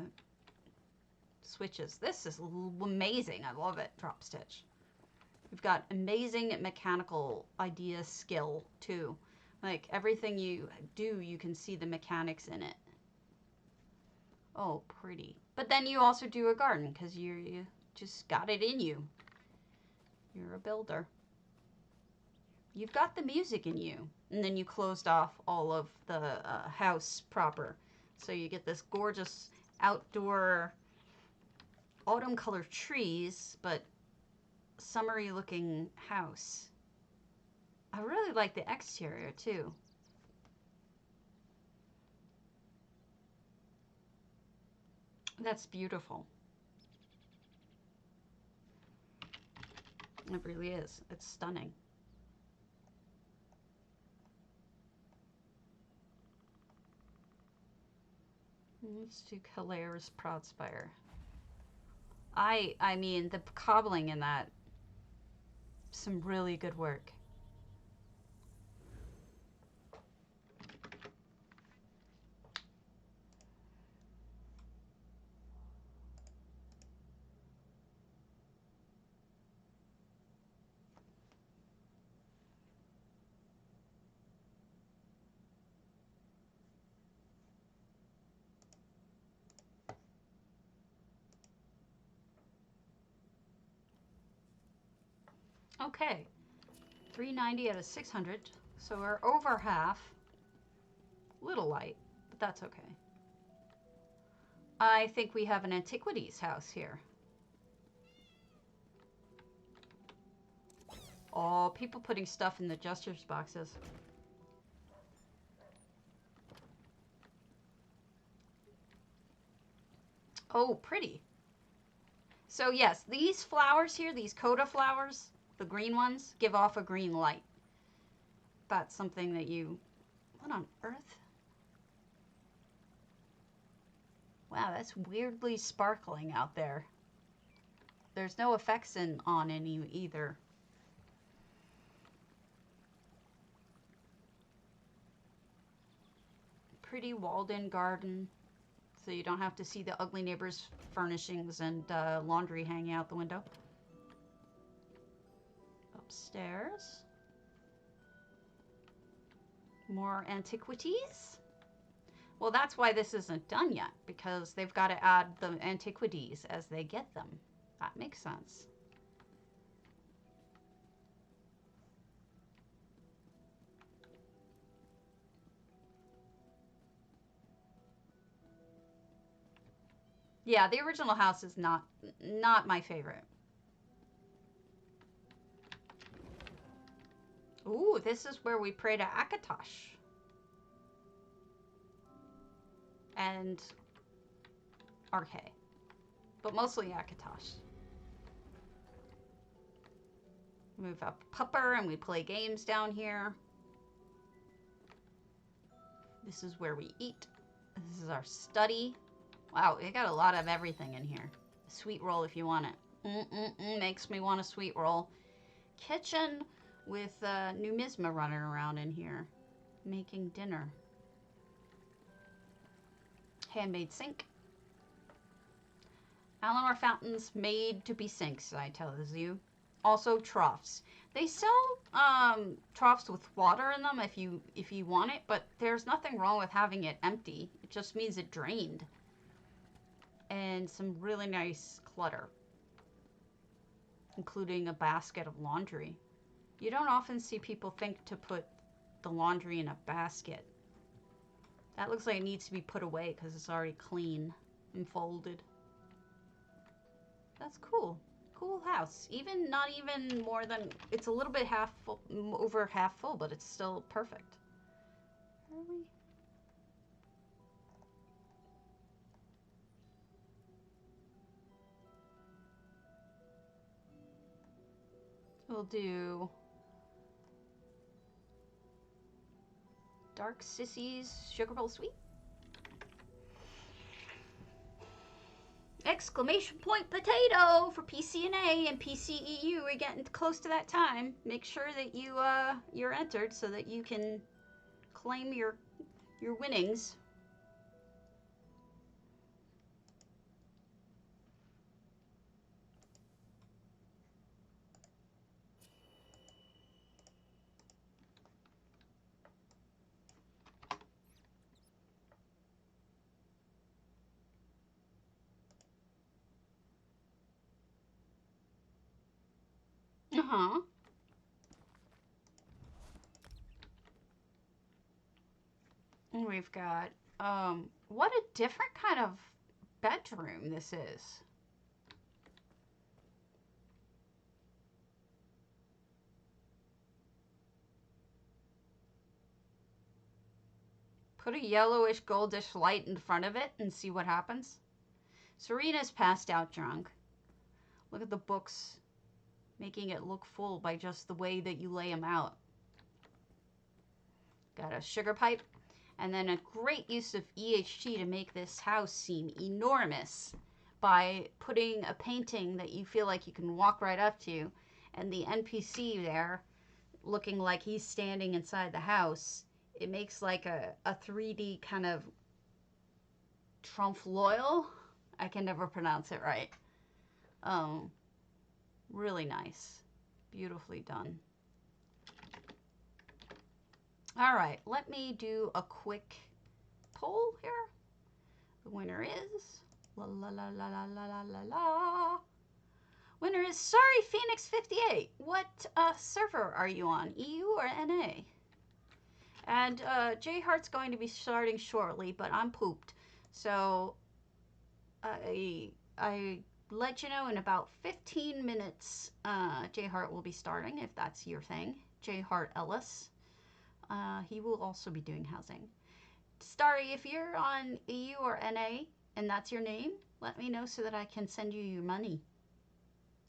switches. This is amazing. I love it. Drop stitch. We've got amazing mechanical idea skill too. Like everything you do, you can see the mechanics in it. Oh, pretty. But then you also do a garden because you just got it in you. You're a builder. You've got the music in you. And then you closed off all of the house proper. So you get this gorgeous outdoor autumn color trees, but summery looking house. I really like the exterior too. That's beautiful. It really is. It's stunning. Let's do Kalaire's Proudspire. I mean, the cobbling in that, some really good work. Okay, 390 out of 600, so we're over half. Little light, but that's okay. I think we have an antiquities house here. Oh, people putting stuff in the jester's boxes. Oh, pretty. So yes, these flowers here, these coda flowers, the green ones, give off a green light. That's something that you... What on earth? Wow, that's weirdly sparkling out there. There's no effects on any either. Pretty walled-in garden, so you don't have to see the ugly neighbor's furnishings and laundry hanging out the window. Upstairs. More antiquities. Well, that's why this isn't done yet, because they've got to add the antiquities as they get them. That makes sense. Yeah, the original house is not my favorite. Ooh, this is where we pray to Akatosh. And Arkay. But mostly Akatosh. Move up Pupper and we play games down here. This is where we eat. This is our study. Wow, we got a lot of everything in here. A sweet roll if you want it. Makes me want a sweet roll. Kitchen with Numisma running around in here. Making dinner. Handmade sink. Alinor fountains made to be sinks, I tell you. Also troughs. They sell troughs with water in them if you want it, but there's nothing wrong with having it empty. It just means it drained. And some really nice clutter, including a basket of laundry. You don't often see people think to put the laundry in a basket. That looks like it needs to be put away because it's already clean and folded. That's cool. Cool house. Not even more than, it's a little bit half full, over half full, but it's still perfect. Are we? We'll do Dark Sissy's Sugar Bowl Sweet. Exclamation point potato for PCNA and PCEU. We're getting close to that time. Make sure that you're entered so that you can claim your winnings. Uh-huh. And we've got, what a different kind of bedroom this is. Put a yellowish goldish light in front of it and see what happens. Serena's passed out drunk. Look at the books, making it look full by just the way that you lay them out. Got a sugar pipe, and then a great use of EHT to make this house seem enormous by putting a painting that you feel like you can walk right up to, and the NPC there looking like he's standing inside the house. It makes like a 3D kind of trompe-l'oeil. I can never pronounce it right. Really nice. Beautifully done. All right, let me do a quick poll here. The winner is la la la la la la la la la. Winner is Sorry Phoenix 58. What server are you on? EU or NA? And J Heart's going to be starting shortly, but I'm pooped. So I let you know in about 15 minutes J Heart will be starting, if that's your thing. J Heart Ellis. He will also be doing housing. Starry, if you're on EU or NA and that's your name, let me know so that I can send you your money.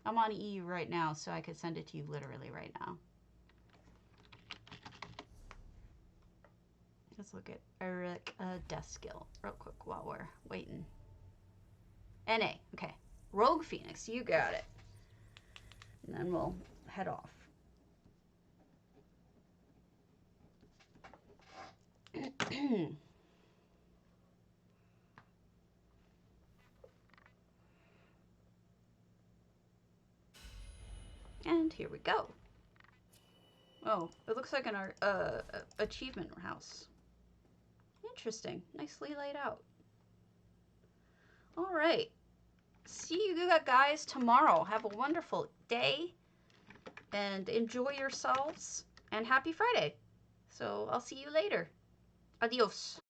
I'm on EU right now, so I could send it to you literally right now. Let's look at Eric Deskill real quick while we're waiting. NA, okay. Rogue Phoenix, you got it. And then we'll head off. And here we go. Oh, it looks like an achievement house. Interesting. Nicely laid out. All right. See you guys tomorrow. Have a wonderful day and enjoy yourselves. And happy Friday. So I'll see you later. Adios.